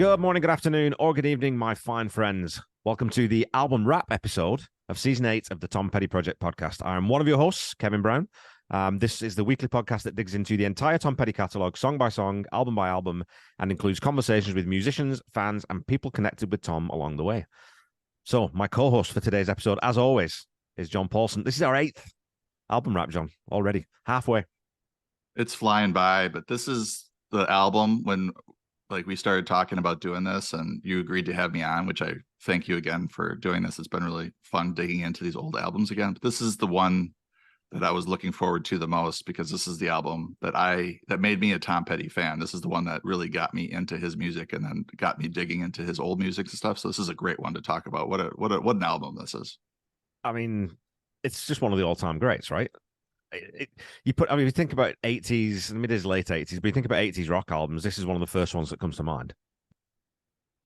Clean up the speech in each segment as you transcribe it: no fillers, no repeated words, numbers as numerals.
Good morning, good afternoon, or good evening, my fine friends. Welcome to the album wrap episode of Season 8 of the Tom Petty Project podcast. I'm one of your hosts, Kevin Brown. This is the weekly podcast that digs into the entire Tom Petty catalogue, song by song, album by album, and includes conversations with musicians, fans, and people connected with Tom along the way. So, my co-host for today's episode, as always, is John Paulsen. This is our 8th album wrap, John, already. Halfway. It's flying by, but this is the album when we started talking about doing this and you agreed to have me on, which I thank you again for doing this. It's been really fun digging into these old albums again. But this is the one that I was looking forward to the most because this is the album that made me a Tom Petty fan. This is the one that really got me into his music and then got me digging into his old music and stuff. So this is a great one to talk about. What an album this is. I mean, it's just one of the all-time greats, right? You think about 80s, maybe it is late 80s, but you think about 80s rock albums, this is one of the first ones that comes to mind.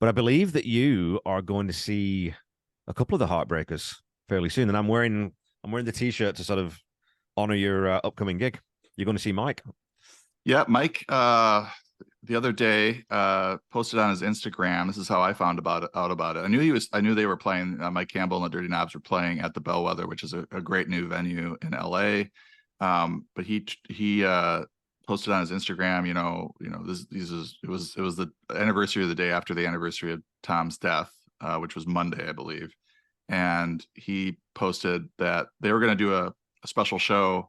But I believe that you are going to see a couple of the Heartbreakers fairly soon, and I'm wearing the t-shirt to sort of honor your upcoming gig. You're going to see Mike. Yeah, Mike the other day posted on his Instagram. This is how I found out about it. I knew they were playing. Mike Campbell and the Dirty Knobs were playing at the Bellwether, which is a great new venue in LA. But he posted on his Instagram, it was the anniversary of the day after the anniversary of Tom's death, which was Monday, I believe. And he posted that they were going to do a special show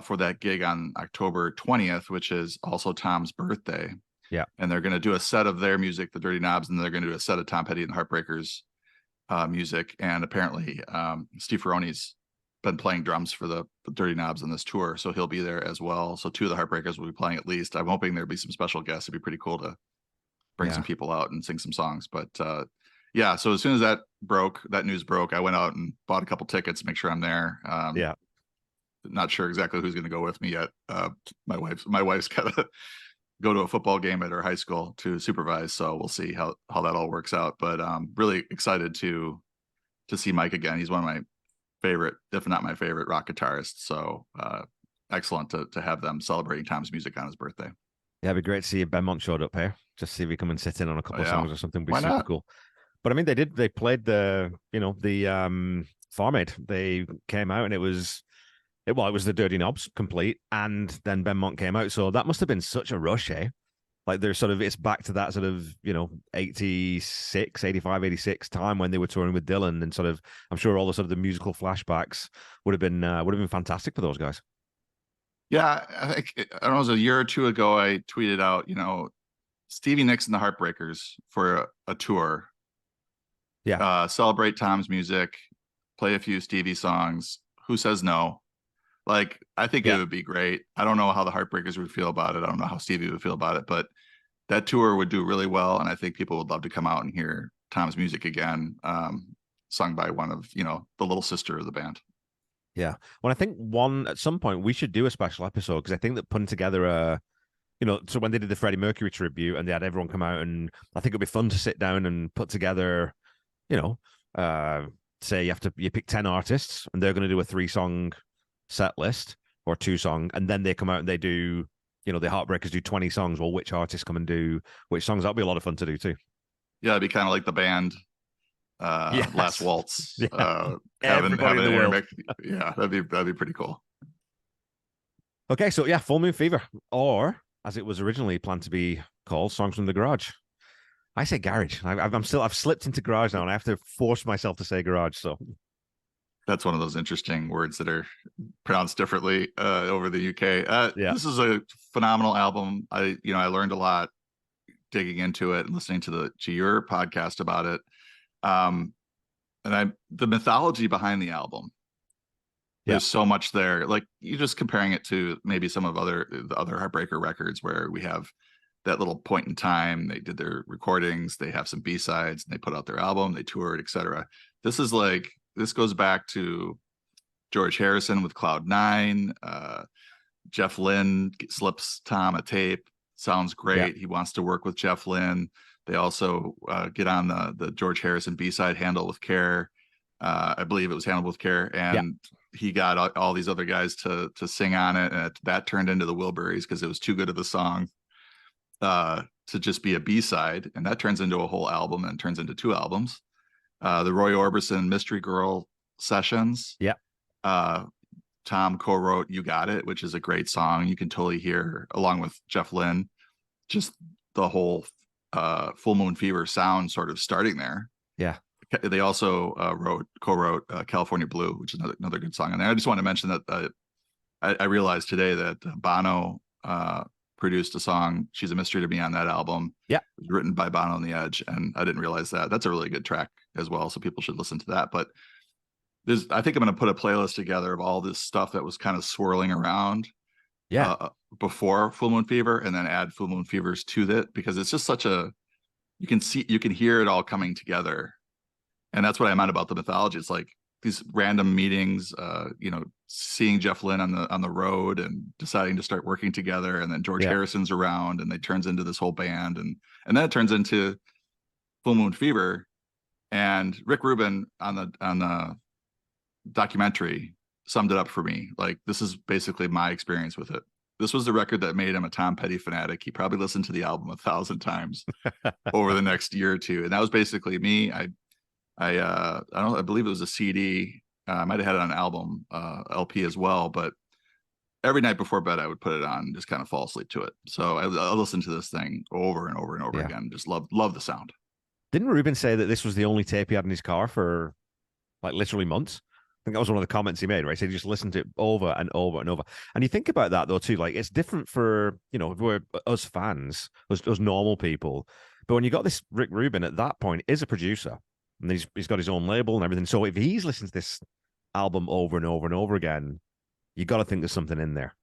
for that gig on October 20th, which is also Tom's birthday. Yeah. And they're going to do a set of their music, the Dirty Knobs, and they're going to do a set of Tom Petty and the Heartbreakers music. And apparently Steve Ferrone's been playing drums for the Dirty Knobs on this tour, so he'll be there as well. So 2 of the Heartbreakers will be playing at least. I'm hoping there'll be some special guests. It'd be pretty cool to bring some people out and sing some songs. But yeah, so as soon as that news broke, I went out and bought a couple tickets to make sure I'm there. Yeah. Not sure exactly who's going to go with me yet. My wife's got to go to a football game at her high school to supervise, so we'll see how that all works out. But really excited to see Mike again. He's one of my favorite, if not my favorite, rock guitarist. So excellent to have them celebrating Tom's music on his birthday. Yeah, it'd be great to see if Benmont showed up here. Just see if we come and sit in on a couple of songs or something. Would be super cool. But I mean, they played the Farm Aid. They came out and it was the Dirty Knobs complete, and then Benmont came out. So that must have been such a rush, eh? Like it's back to that sort of, 86, 85, 86 time when they were touring with Dylan, and sort of, I'm sure all the sort of the musical flashbacks would have been fantastic for those guys. Yeah, I think, I don't know, it was a year or two ago, I tweeted out, Stevie Nicks and the Heartbreakers for a tour. Yeah. Celebrate Tom's music, play a few Stevie songs. Who says no? Like, I think it would be great. I don't know how the Heartbreakers would feel about it. I don't know how Stevie would feel about it, but that tour would do really well. And I think people would love to come out and hear Tom's music again, sung by one of, the little sister of the band. Yeah. Well, I think at some point we should do a special episode, because I think that putting together so when they did the Freddie Mercury tribute and they had everyone come out, and I think it'd be fun to sit down and put together, say you pick 10 artists and they're going to do a 3-song set list or 2-song, and then they come out and they do, the Heartbreakers do 20 songs. Well, which artists come and do which songs? That'll be a lot of fun to do too. Yeah, it'd be kind of like the band Last Waltz. Yeah. Having in the world. Yeah, that'd be pretty cool. Okay, so yeah, Full Moon Fever, or as it was originally planned to be called, Songs from the Garage. I say garage. I've slipped into garage now, and I have to force myself to say garage. So that's one of those interesting words that are pronounced differently over the UK. This is a phenomenal album. I learned a lot digging into it and listening to your podcast about it. And the mythology behind the album. There's so much there. Like, you're just comparing it to maybe some of the other Heartbreaker records where we have that little point in time. They did their recordings, they have some B-sides, and they put out their album, they toured, etc. This goes back to George Harrison with Cloud 9. Jeff Lynne slips Tom a tape. Sounds great. He wants to work with Jeff Lynne. They also get on the George Harrison B-side, Handle with Care. I believe it was Handled with Care. And he got all these other guys to sing on it. And that turned into the Wilburys because it was too good of a song to to just be a B-side, and that turns into a whole album and turns into 2 albums. The Roy Orbison Mystery Girl sessions. Yeah. Tom co-wrote You Got It, which is a great song. You can totally hear, along with Jeff Lynne, just the whole Full Moon Fever sound sort of starting there. Yeah. They also co-wrote California Blue, which is another good song. And I just want to mention that I realized today that Bono produced a song, She's a Mystery to Me, on that album. Yeah. It was written by Bono and the Edge, and I didn't realize that. That's a really good track as well, so people should listen to that. But I think I'm going to put a playlist together of all this stuff that was kind of swirling around before Full Moon Fever, and then add Full Moon Fevers to that, because it's just such a, you can hear it all coming together. And that's what I meant about the mythology. It's like these random meetings, seeing Jeff Lynne on the road and deciding to start working together, and then George Harrison's around, and they turns into this whole band, and then it turns into Full Moon Fever. And Rick Rubin on the documentary summed it up for me. Like, this is basically my experience with it. This was the record that made him a Tom Petty fanatic. He probably listened to the album 1,000 times over the next year or two, and that was basically me. I believe it was a CD. I might have had it on an album, LP as well. But every night before bed, I would put it on and just kind of fall asleep to it. So I listened to this thing over and over and over again. Just love the sound. Didn't Rubin say that this was the only tape he had in his car for like literally months? I think that was one of the comments he made, right? So he just listened to it over and over and over. And you think about that though too, like it's different for, if we're us fans, us normal people. But when you got this Rick Rubin at that point is a producer, and he's got his own label and everything. So if he's listened to this album over and over and over again, you got to think there's something in there.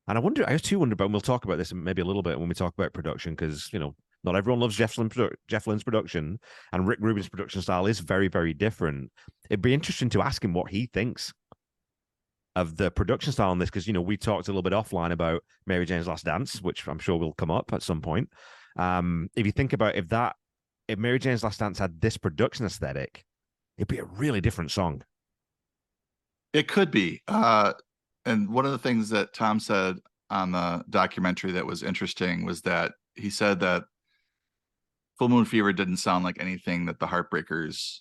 And I wonder about, and we'll talk about this maybe a little bit when we talk about production, because, not everyone loves Jeff Lynne's production, and Rick Rubin's production style is very, very different. It'd be interesting to ask him what he thinks of the production style on this, because, we talked a little bit offline about Mary Jane's Last Dance, which I'm sure will come up at some point. If you think about if Mary Jane's Last Dance had this production aesthetic, it'd be a really different song. It could be. And one of the things that Tom said on the documentary that was interesting was that he said that Full Moon Fever didn't sound like anything that the Heartbreakers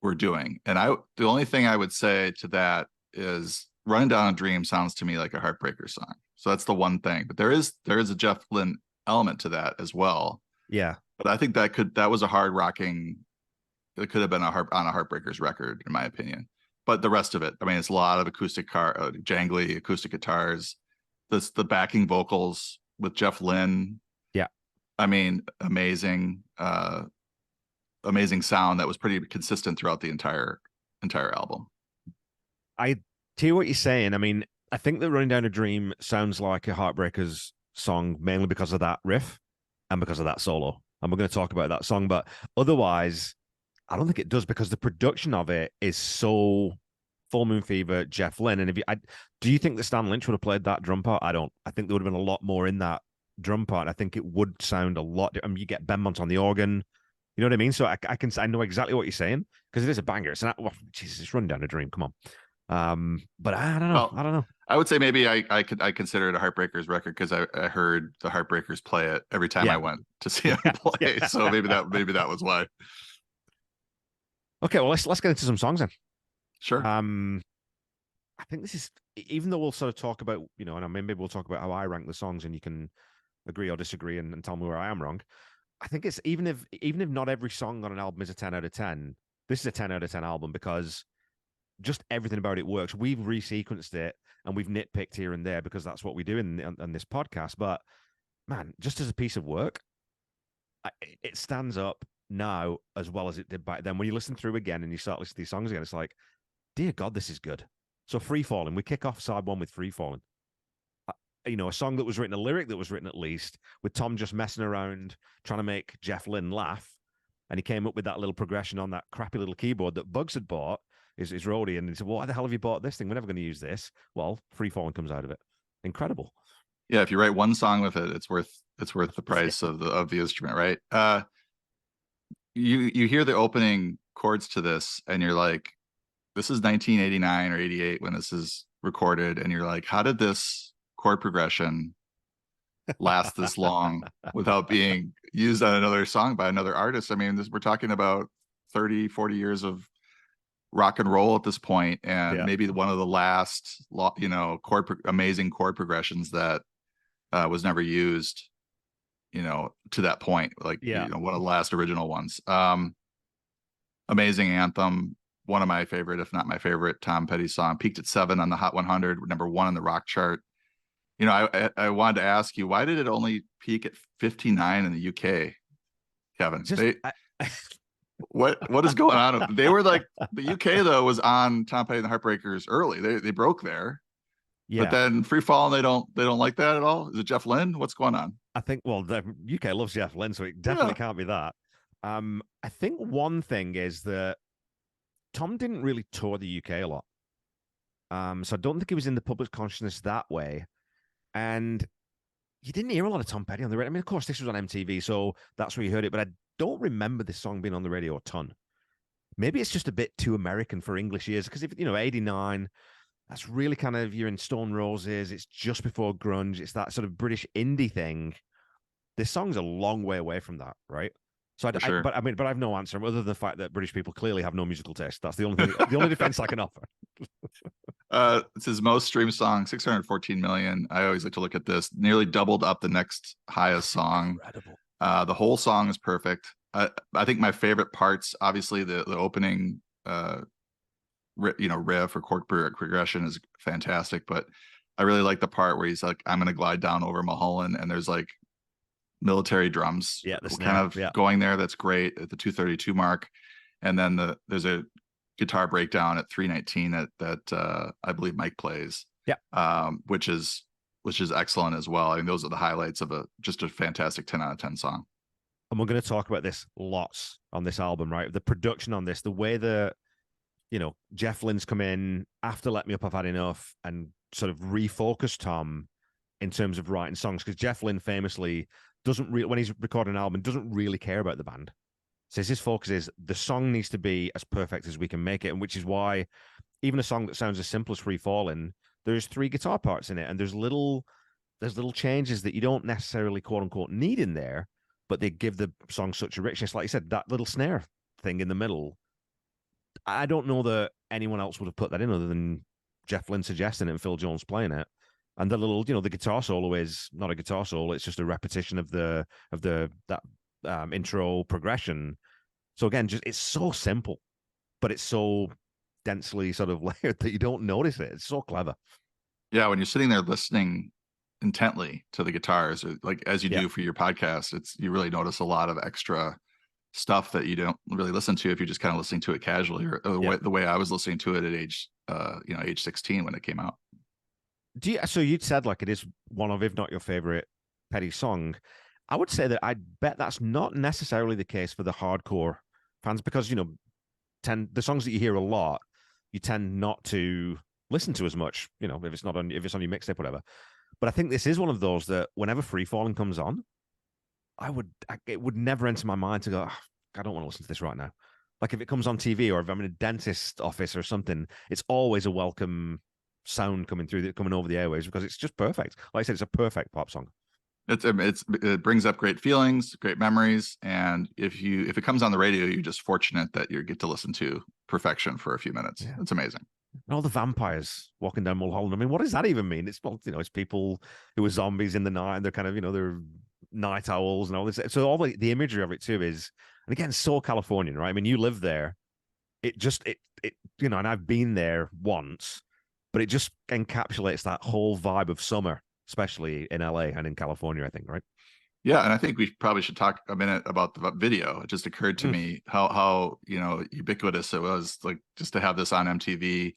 were doing. And the only thing I would say to that is Running Down a Dream sounds to me like a Heartbreakers song. So that's the one thing. But there is a Jeff Lynne element to that as well. Yeah. But I think that was a hard rocking. It could have been on a Heartbreakers record, in my opinion. But the rest of it, I mean, it's a lot of acoustic jangly acoustic guitars. The backing vocals with Jeff Lynne. Yeah. I mean, amazing sound that was pretty consistent throughout the entire album. I hear what you're saying. I mean, I think that Running Down a Dream sounds like a Heartbreakers song mainly because of that riff and because of that solo. And we're going to talk about that song, but otherwise, I don't think it does, because the production of it is so Full Moon Fever, Jeff Lynne. And do you think that Stan Lynch would have played that drum part? I don't. I think there would have been a lot more in that drum part. I think it would sound a lot. I mean, you get Benmont on the organ. You know what I mean? So I know exactly what you're saying, because it is a banger. It's not. Well, Jesus, it's Run Down a Dream. Come on. But I don't know. I don't know. I would say maybe I consider it a Heartbreakers record because I heard the Heartbreakers play it every time I went to see them play. Yeah. So maybe that was why. Okay, well let's get into some songs then. Sure. I think this is, even though we'll sort of talk about, and maybe we'll talk about how I rank the songs, and you can agree or disagree and tell me where I am wrong. I think it's even if not every song on an album is a 10 out of 10, this is a 10 out of 10 album because just everything about it works. We've resequenced it and we've nitpicked here and there because that's what we do in this podcast. But man, just as a piece of work, it stands up now as well as it did back then. When you listen through again and you start listening to these songs again, it's like, dear God, this is good. So Free Falling, we kick off side one with Free Falling. A song that was written, a lyric that was written at least, with Tom just messing around, trying to make Jeff Lynne laugh. And he came up with that little progression on that crappy little keyboard that Bugs had bought, his roadie, and he said, well, why the hell have you bought this thing? We're never going to use this. Well, Free Falling comes out of it. Incredible. Yeah, if you write one song with it, it's worth the price of the instrument, right? You hear the opening chords to this, and you're like, this is 1989 or 88 when this is recorded, and you're like, how did this chord progression last this long without being used on another song by another artist. I mean, we're talking about 30, 40 years of rock and roll at this point, and maybe one of the last, amazing chord progressions that was never used, to that point, like, one of the last original ones. Amazing anthem. One of my favorite, if not my favorite, Tom Petty song. Peaked at 7 on the Hot 100, #1 on the rock chart. I wanted to ask you, why did it only peak at 59 in the UK, Kevin? What is going on? They were like, the UK though was on Tom Petty and the Heartbreakers early. They broke there. Yeah. But then Free Fall, they don't like that at all. Is it Jeff Lynne? What's going on? I think, well, the UK loves Jeff Lynne, so it definitely can't be that. I think one thing is that Tom didn't really tour the UK a lot. So I don't think he was in the public consciousness that way. And you didn't hear a lot of Tom Petty on the radio. I mean, of course, this was on MTV, so that's where you heard it. But I don't remember this song being on the radio a ton. Maybe it's just a bit too American for English ears, because if 89, that's really kind of, you're in Stone Roses. It's just before grunge. It's that sort of British indie thing. This song's a long way away from that, right? So but I have no answer other than the fact that British people clearly have no musical taste. That's the only thing, the only defense I can offer. It's his most streamed song, 614 million. I always like to look at this. Nearly doubled up the next highest song. Incredible. The whole song is perfect. I think my favorite parts, obviously, the opening, riff or chord progression is fantastic. But I really like the part where he's like, "I'm gonna glide down over Mulholland," and there's like military drums, going there. That's great at the 232 mark, and then there's a guitar breakdown at 319 that I believe Mike plays, which is excellent as well. I mean, those are the highlights of just a fantastic 10 out of 10 song. And we're going to talk about this lots on this album, right? The production on this, the way that Jeff Lynne's come in after Let Me Up, I've Had Enough, and sort of refocus Tom in terms of writing songs, because Jeff Lynne famously doesn't really, when he's recording an album, doesn't really care about the band. Says his focus is the song needs to be as perfect as we can make it, and which is why even a song that sounds as simple as Free Fallin', there's 3 guitar parts in it, and there's little changes that you don't necessarily quote unquote need in there, but they give the song such a richness. Like you said, that little snare thing in the middle, I don't know that anyone else would have put that in other than Jeff Lynne suggesting it and Phil Jones playing it. And the little, the guitar solo is not a guitar solo; it's just a repetition of that intro progression. So again, it's so simple, but it's so densely sort of layered that you don't notice it. It's so clever. Yeah, when you're sitting there listening intently to the guitars, or like as you do for your podcast, you really notice a lot of extra stuff that you don't really listen to if you're just kind of listening to it casually, or the way I was listening to it at age 16 when it came out. So you'd said like it is one of, if not your favorite Petty song. I would say that I bet that's not necessarily the case for the hardcore fans, because the songs that you hear a lot, you tend not to listen to as much, if it's on your mixtape, whatever. But I think this is one of those that whenever Free Fallin' comes on, it would never enter my mind to go, I don't want to listen to this right now. Like if it comes on TV, or if I'm in a dentist office or something, it's always a welcome sound coming over the airwaves, because it's just perfect. Like I said, it's a perfect pop song. It brings up great feelings, great memories, and if it comes on the radio, you're just fortunate that you get to listen to perfection for a few minutes. Yeah. It's amazing. And all the vampires walking down Mulholland. I mean, what does that even mean? It's it's people who are zombies in the night, and they're kind of they're night owls and all this. So all the imagery of it too is, and again, so Californian, right? I mean, you live there. It and I've been there once, but it just encapsulates that whole vibe of summer, especially in LA and in California, I think, right? Yeah, and I think we probably should talk a minute about the video. It just occurred to me how ubiquitous it was, like, just to have this on MTV.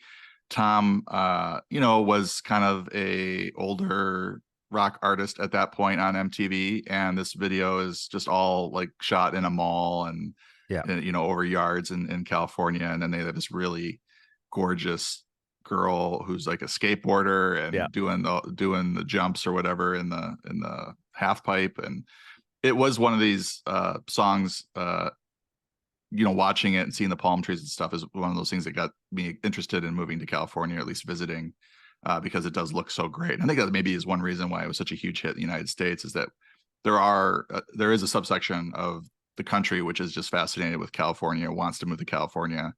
Tom, was kind of a older rock artist at that point on MTV, and this video is just all like shot in a mall and over yards in California, and then they have this really gorgeous girl who's like a skateboarder and doing the jumps or whatever in the half pipe. And it was one of these songs, watching it and seeing the palm trees and stuff is one of those things that got me interested in moving to California, or at least visiting. because it does look so great. And I think that maybe is one reason why it was such a huge hit in the United States, is that there is a subsection of the country which is just fascinated with California, wants to move to California,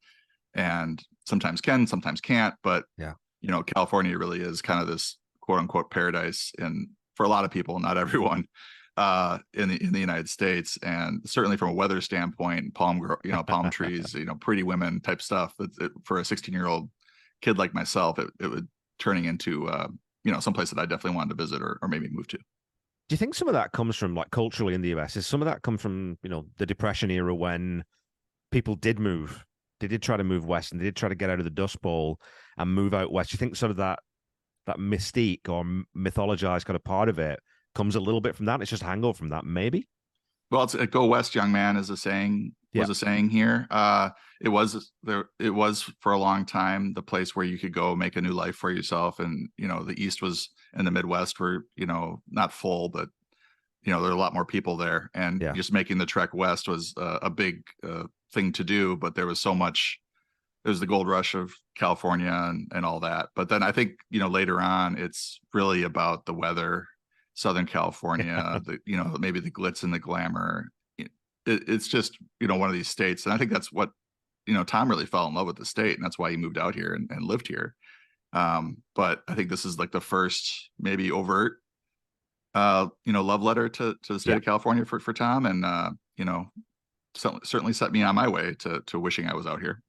and sometimes can, sometimes can't. But yeah, you know, California really is kind of this quote unquote paradise, and for a lot of people, not everyone, in the United States. And certainly from a weather standpoint, palm trees, you know, pretty women type stuff. For a 16-year-old kid like myself, it would turning into you know, someplace that I definitely wanted to visit or maybe move to. Do you think some of that comes from, like, culturally in the US? Is some of that come from, you know, the Depression era when people did move? They did try to move west, and they did try to get out of the Dust Bowl and move out west. Do you think sort of that mystique or mythologized kind of part of it comes a little bit from that? It's just a hangover from that, maybe? Well, it's "Go West, young man" is a saying. Was a saying here. It was for a long time the place where you could go make a new life for yourself. And you know, the East was, and the Midwest were, you know, not full, but you know, there are a lot more people there. And just making the trek west was a big thing to do. But there was so much. There's the gold rush of California and all that. But then I think, you know, later on, it's really about the weather, Southern California, you know, maybe the glitz and the glamour. It's just, you know, one of these states. And I think that's what, you know, Tom really fell in love with the state, and that's why he moved out here and lived here. But I think this is like the first maybe overt, you know, love letter to the state of California for Tom. And, you know, certainly set me on my way to wishing I was out here.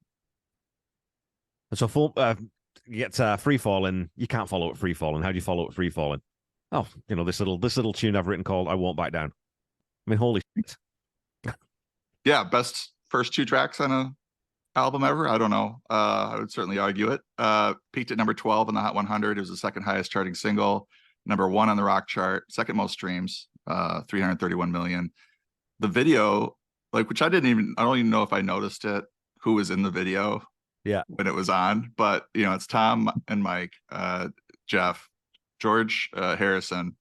So you get Free Falling. You can't follow it Free Falling. How do you follow it Free Falling? Oh, you know, this little tune I've written called "I Won't Back Down." I mean, holy shit. Yeah, best first 2 tracks on a album ever. I don't know. I would certainly argue it. Peaked at number 12 on the Hot 100. It was the second highest charting single, number 1 on the rock chart, second most streams, 331 million. The video, like, which I don't even know if I noticed it, who was in the video when it was on. But you know, it's Tom and Mike, Jeff, George Harrison,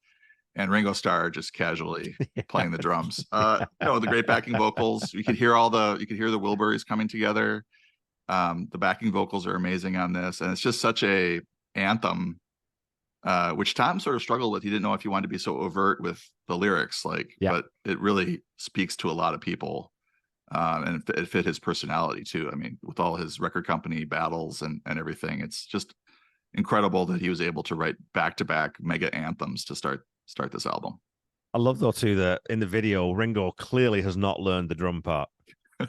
and Ringo Starr just casually playing the drums. You know, the great backing vocals. You could hear the Wilburys coming together. The backing vocals are amazing on this, and it's just such a anthem, which Tom sort of struggled with. He didn't know if he wanted to be so overt with the lyrics, but it really speaks to a lot of people, and it fit his personality too. I mean, with all his record company battles and everything, it's just incredible that he was able to write back-to-back mega anthems to start this album. I love, though, too, that in the video, Ringo clearly has not learned the drum part.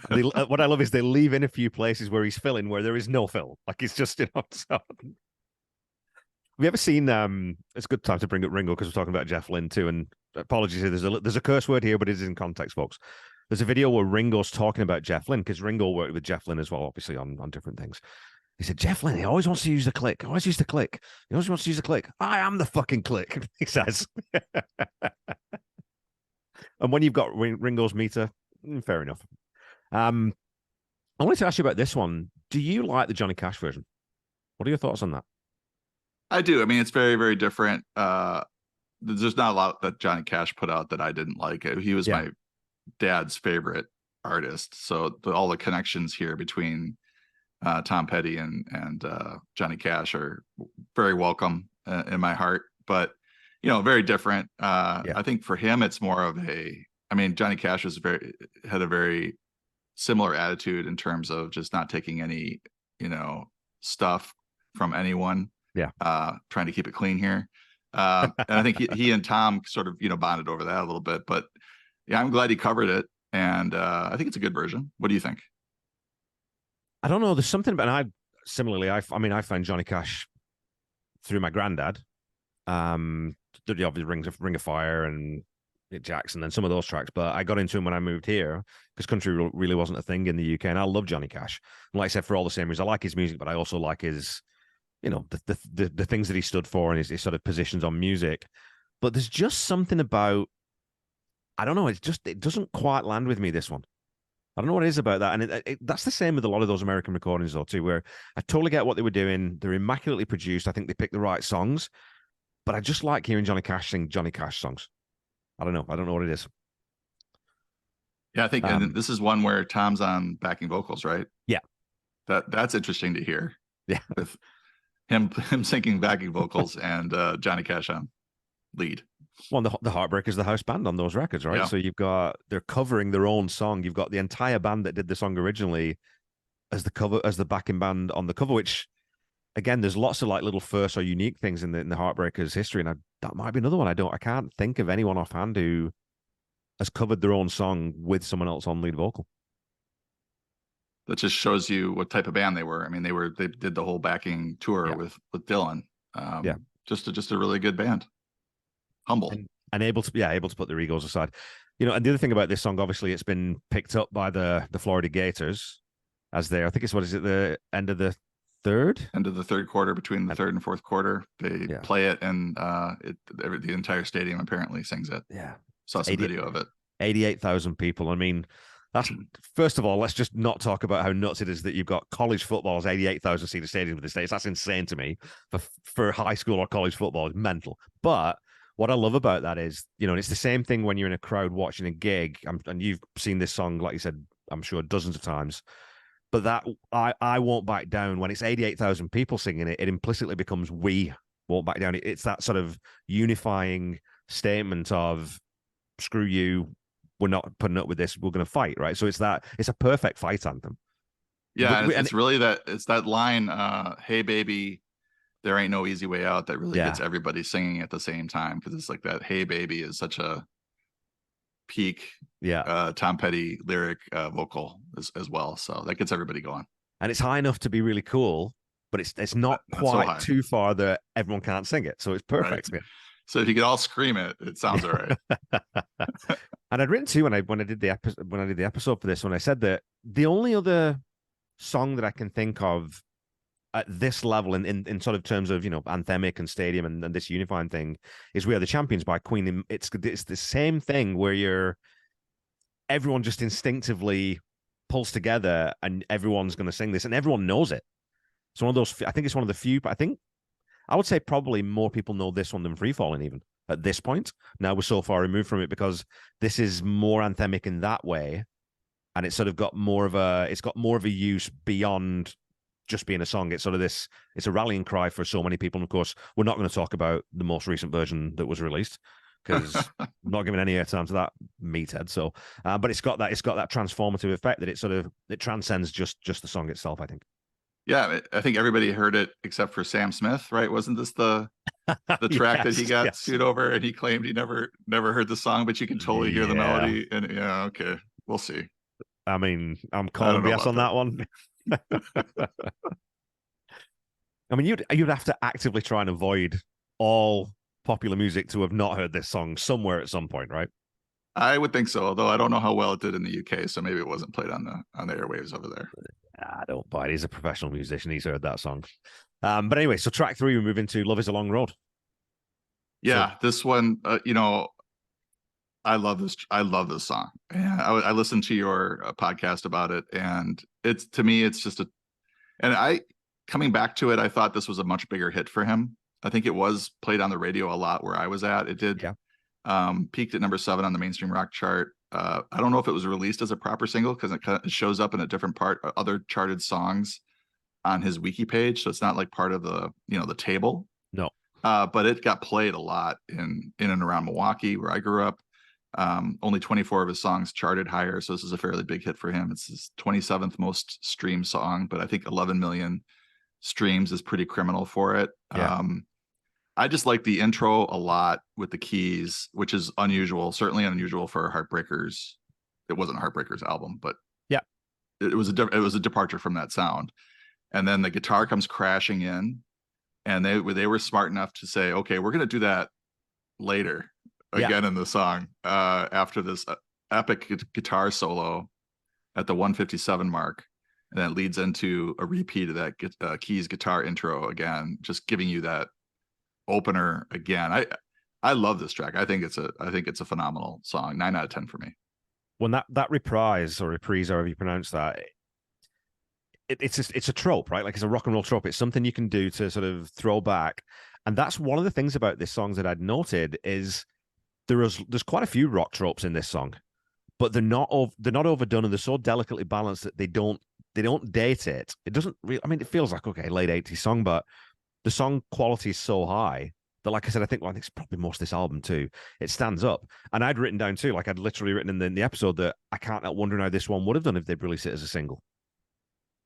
What I love is they leave in a few places where he's filling where there is no fill. Like, it's just, you know. So. Have you ever seen? It's a good time to bring up Ringo because we're talking about Jeff Lynne too. And apologies here, there's a curse word here, but it is in context, folks. There's a video where Ringo's talking about Jeff Lynne, because Ringo worked with Jeff Lynne as well, obviously on different things. He said, Jeff Lynne, he always wants to use the click. Always use the click. He always wants to use the click. I am the fucking click, he says. And when you've got Ringo's meter, fair enough. I wanted to ask you about this one. Do you like the Johnny Cash version? What are your thoughts on that? I do. I mean, it's very, very different. There's not a lot that Johnny Cash put out that I didn't like. He was my dad's favorite artist. So all the connections here between Tom Petty and Johnny Cash are very welcome in my heart, but you know, very different. I think for him, it's more of Johnny Cash had a very similar attitude in terms of just not taking any, you know, stuff from anyone. Trying to keep it clean here. And I think he and Tom sort of, you know, bonded over that a little bit, but yeah, I'm glad he covered it. And I think it's a good version. What do you think? I don't know. There's something about, and I found Johnny Cash through my granddad. Obviously Ring of Fire and Jackson and some of those tracks, but I got into him when I moved here because country really wasn't a thing in the UK, and I love Johnny Cash. And like I said, for all the same reasons, I like his music, but I also like his, you know, the things that he stood for and his sort of positions on music. But there's just something about, I don't know, it doesn't quite land with me, this one. I don't know what it is about that. And that's the same with a lot of those American recordings, though, too, where I totally get what they were doing. They're immaculately produced. I think they picked the right songs. But I just like hearing Johnny Cash sing Johnny Cash songs. I don't know. I don't know what it is. Yeah, I think and this is one where Tom's on backing vocals, right? Yeah. That's interesting to hear. Yeah. him singing backing vocals and Johnny Cash on lead. Well, the Heartbreakers, the house band on those records, right? Yeah. So they're covering their own song. You've got the entire band that did the song originally as the backing band on the cover, which again, there's lots of like little first or unique things in the Heartbreakers history, and that might be another one. I can't think of anyone offhand who has covered their own song with someone else on lead vocal. That just shows you what type of band they were. I mean, they did the whole backing tour with Dylan. Just a really good band. Humble and able to put their egos aside. You know, and the other thing about this song, obviously, it's been picked up by the Florida Gators as I think it's the end of the third quarter, between the third and fourth quarter. They play it, and the entire stadium apparently sings it. Yeah. Saw some video of it. 88,000 people. I mean, that's, first of all, let's just not talk about how nuts it is that you've got college football's 88,000 seater stadium in the States. That's insane to me. For high school or college football, it's mental. But what I love about that is, you know, and it's the same thing when you're in a crowd watching a gig, and you've seen this song, like you said, I'm sure dozens of times. But that I won't back down, when it's 88,000 people singing it, it implicitly becomes we won't back down. It's that sort of unifying statement of screw you, we're not putting up with this, we're going to fight, right? So it's a perfect fight anthem. Yeah, it's really that line, hey baby, there ain't no easy way out, that really gets everybody singing at the same time, because it's like that hey baby is such a peak Tom Petty lyric vocal as well, so that gets everybody going, and it's high enough to be really cool, but it's not quite so too far that everyone can't sing it, so it's perfect. Right. So if you could all scream it, it sounds all right. And I'd written too when I did the episode for this, when I said that the only other song that I can think of at this level in sort of terms of, you know, anthemic and stadium and this unifying thing is We Are the Champions by Queen. It's the same thing where everyone just instinctively pulls together and everyone's going to sing this and everyone knows it. It's one of those, I think it's one of the few, but I would say probably more people know this one than Free Falling even at this point. Now we're so far removed from it because this is more anthemic in that way. And it's sort of got more of a use beyond just being a song. It's sort of it's a rallying cry for so many people. And of course, we're not going to talk about the most recent version that was released because I'm not giving any airtime to that meathead. So, but it's got that transformative effect that it transcends just the song itself, I think. Yeah, I think everybody heard it except for Sam Smith, right? Wasn't this the track that he got sued over, and he claimed he never heard the song, but you can totally hear the melody. And okay, we'll see. I mean, I'm calling BS on that one. I mean, you'd have to actively try and avoid all popular music to have not heard this song somewhere at some point, right? I would think so, although I don't know how well it did in the UK, so maybe it wasn't played on the airwaves over there. I don't buy it. He's a professional musician. He's heard that song. But anyway, so track 3, we move into Love Is a Long Road. Yeah, this one, you know, I love this song. And I listened to your podcast about it, and to me, it's just coming back to it, I thought this was a much bigger hit for him. I think it was played on the radio a lot where I was at. It did. Peaked at number 7 on the mainstream rock chart. I don't know if it was released as a proper single because it shows up in a different part, other charted songs on his wiki page. So it's not like part of the table. No. But it got played a lot in and around Milwaukee, where I grew up. Only 24 of his songs charted higher. So this is a fairly big hit for him. It's his 27th most streamed song, but I think 11 million streams is pretty criminal for it. Yeah. I just like the intro a lot with the keys, which is unusual, certainly unusual for Heartbreakers. It wasn't a Heartbreakers album, but yeah, it was a departure from that sound. And then the guitar comes crashing in, and they were smart enough to say, okay, we're going to do that later again in the song after this epic guitar solo at the 157 mark. And then it leads into a repeat of that keys guitar intro again, just giving you that opener again. I love this track. I think it's a phenomenal song. 9 out of 10 for me. When that reprise, however you pronounce that, it's a trope, right? Like, it's a rock and roll trope. It's something you can do to sort of throw back. And that's one of the things about this song that I'd noted is there's quite a few rock tropes in this song, but they're not overdone, and they're so delicately balanced that they don't date it. It doesn't really, I mean, it feels like, okay, late 80s song, but the song quality is so high that, like I said, I think it's probably most of this album too. It stands up. And I'd written down too, like I'd literally written in the episode that I can't help wondering how this one would have done if they'd released it as a single.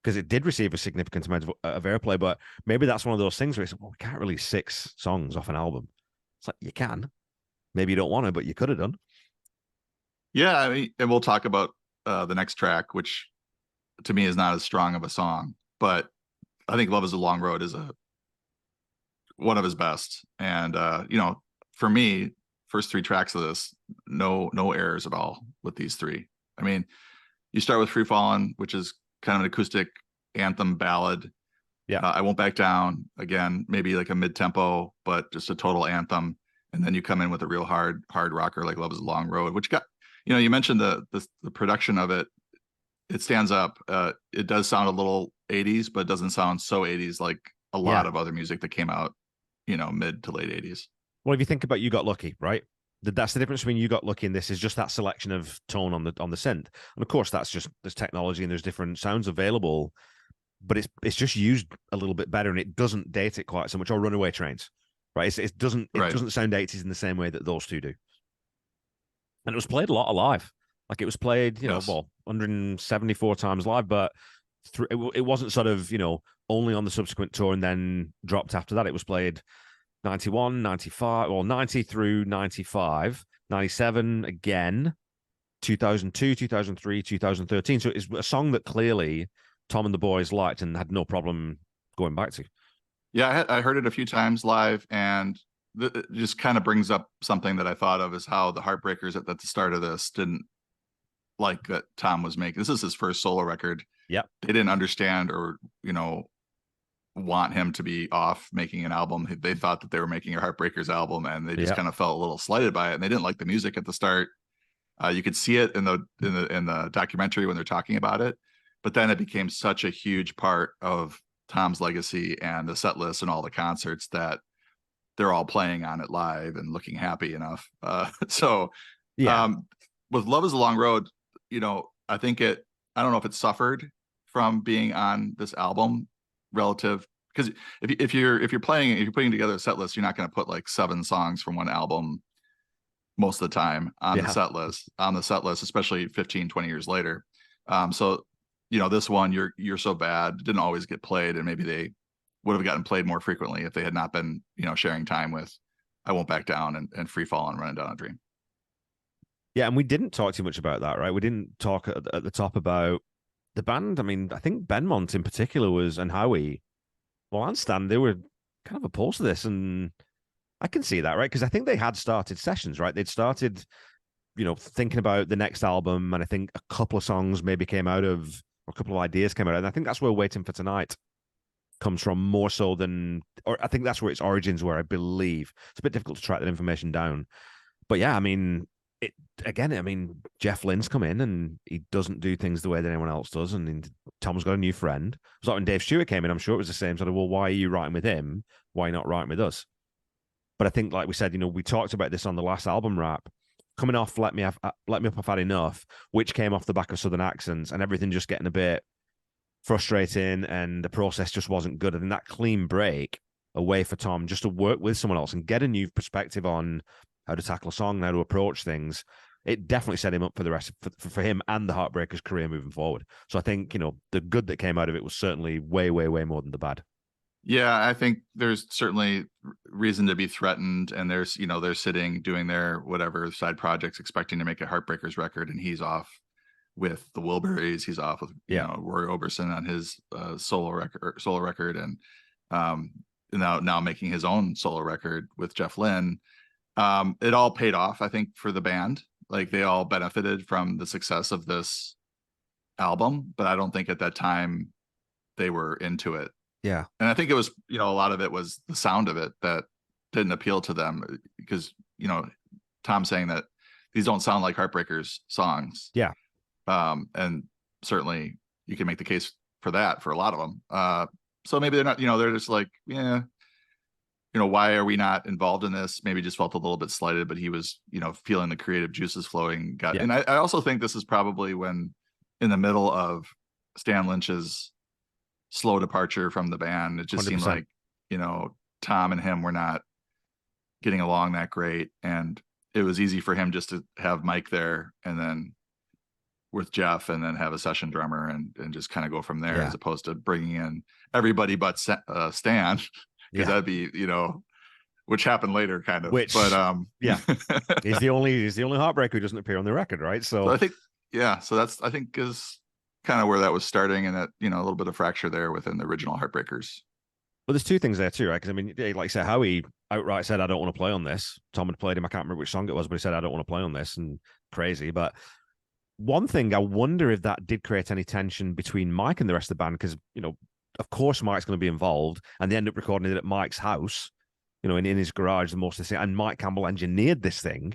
Because it did receive a significant amount of airplay, but maybe that's one of those things where it's, well, we can't release 6 songs off an album. It's like, you can. Maybe you don't want to, but you could have done. Yeah, I mean, and we'll talk about the next track, which to me is not as strong of a song, but I think Love Is a Long Road is one of his best. And for me, first 3 tracks of this, no errors at all with these 3. I mean, you start with Free Fallin', which is kind of an acoustic anthem ballad. Yeah. I Won't Back Down, again, maybe like a mid-tempo, but just a total anthem. And then you come in with a real hard rocker like Love Is a Long Road, which got, you mentioned the production of it. It stands up. It does sound a little 80s, but it doesn't sound so 80s like a lot of other music that came out, mid to late 80s. Well, if you think about You Got Lucky, right? That's the difference between You Got Lucky and this is just that selection of tone on the synth. And of course, that's just, there's technology and there's different sounds available, but it's just used a little bit better and it doesn't date it quite so much. Or Runaway Trains, right? It doesn't sound 80s in the same way that those two do. And it was played a lot live. Like it was played, 174 times live, but it wasn't sort of, only on the subsequent tour and then dropped after that. It was played 91, 95, or 90 through 95, 97 again, 2002, 2003, 2013. So it's a song that clearly Tom and the boys liked and had no problem going back to. Yeah, I heard it a few times live, and it just kind of brings up something that I thought of, is how the Heartbreakers at the start of this didn't like that Tom was making. This is his first solo record. Yeah. They didn't understand or, want him to be off making an album. They thought that they were making a Heartbreakers album, and they just kind of felt a little slighted by it. And they didn't like the music at the start. You could see it in the documentary when they're talking about it. But then it became such a huge part of Tom's legacy and the set list and all the concerts that they're all playing on it live and looking happy enough. With Love Is a Long Road, I think I don't know if it suffered from being on this album relative, because if you're putting together a set list, you're not going to put like 7 songs from one album most of the time on the set list, especially 15, 20 years later. So this one, You're So Bad, didn't always get played, and maybe they would have gotten played more frequently if they had not been, sharing time with I Won't Back Down and Free Fall and Running Down a Dream. Yeah, and we didn't talk too much about that, right? We didn't talk at the top about the band. I mean, I think Benmont in particular and Howie, and Stan, they were kind of opposed to this, and I can see that, right? Because I think they had started sessions, right? They'd started, thinking about the next album, and I think a couple of songs maybe came out of, or a couple of ideas came out, and I think that's where Waiting for Tonight comes from more so than, or I think that's where its origins were, I believe. It's a bit difficult to track that information down. But yeah, I mean, Jeff Lynne's come in and he doesn't do things the way that anyone else does. And Tom's got a new friend. It was like when Dave Stewart came in, I'm sure it was the same sort of, well, why are you writing with him? Why are you not writing with us? But I think, like we said, we talked about this on the last album wrap, coming off Let Me Up, I've Had Enough, which came off the back of Southern Accents, and everything just getting a bit frustrating and the process just wasn't good. And that clean break away for Tom just to work with someone else and get a new perspective on how to tackle a song and how to approach things, it definitely set him up for the rest for him and the Heartbreakers career moving forward. So I think, the good that came out of it was certainly way, way, way more than the bad. Yeah, I think there's certainly reason to be threatened, and they're sitting doing their whatever side projects expecting to make a Heartbreakers record, and he's off with the Wilburys, he's off with Roy Orbison on his solo record, and now making his own solo record with Jeff Lynne. It all paid off, I think, for the band. Like, they all benefited from the success of this album, but I don't think at that time they were into it. Yeah. And I think it was, a lot of it was the sound of it that didn't appeal to them, because, Tom saying that these don't sound like Heartbreakers songs. Yeah. And certainly you can make the case for that for a lot of them. So maybe they're not, they're just like, yeah, why are we not involved in this? Maybe just felt a little bit slighted, but he was, feeling the creative juices flowing. And I also think this is probably when, in the middle of Stan Lynch's slow departure from the band, it just 100%. Seemed like Tom and him were not getting along that great, and it was easy for him just to have Mike there and then with Jeff and then have a session drummer and just kind of go from there, as opposed to bringing in everybody but Stan, because that'd be, which happened later kind of, but he's the only Heartbreaker who doesn't appear on the record, right? So I think so that's, I think, is kind of where that was starting, and that, a little bit of fracture there within the original Heartbreakers. Well, there's two things there too, right? Because I mean, like I said, Howie outright said, "I don't want to play on this." Tom had played him. I can't remember which song it was, but he said, "I don't want to play on this," and crazy. But one thing, I wonder if that did create any tension between Mike and the rest of the band, because of course Mike's going to be involved, and they end up recording it at Mike's house, in his garage, the most of the thing. And Mike Campbell engineered this thing,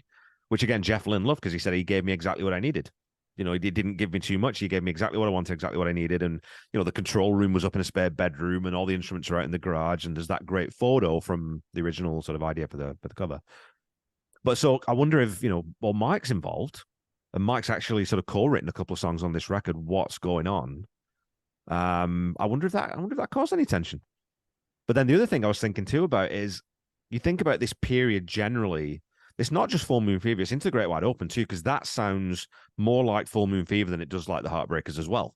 which again Jeff Lynne loved, because he said he gave me exactly what I needed. He didn't give me too much. He gave me exactly what I wanted, exactly what I needed. And, the control room was up in a spare bedroom, and all the instruments are out in the garage. And there's that great photo from the original sort of idea for the cover. But so I wonder if, Mike's involved, and Mike's actually sort of co-written a couple of songs on this record. What's going on? I wonder if that caused any tension. But then the other thing I was thinking too about is, you think about this period generally, it's not just Full Moon Fever, it's Into the Great Wide Open too, because that sounds more like Full Moon Fever than it does like the Heartbreakers as well.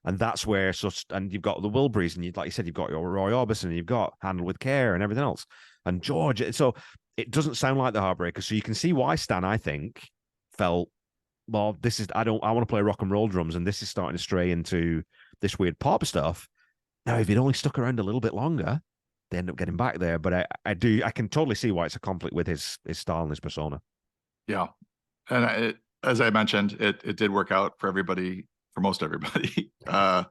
And that's where, and you've got the Wilburys, and like you said, you've got your Roy Orbison, and you've got Handled with Care and everything else, and George. So it doesn't sound like the Heartbreakers. So you can see why Stan, I think, felt, well, I want to play rock and roll drums, and this is starting to stray into this weird pop stuff. Now, if he'd only stuck around a little bit longer, they end up getting back there. But I can totally see why it's a conflict with his style and his persona. Yeah. And as I mentioned, it did work out for everybody, for most everybody, for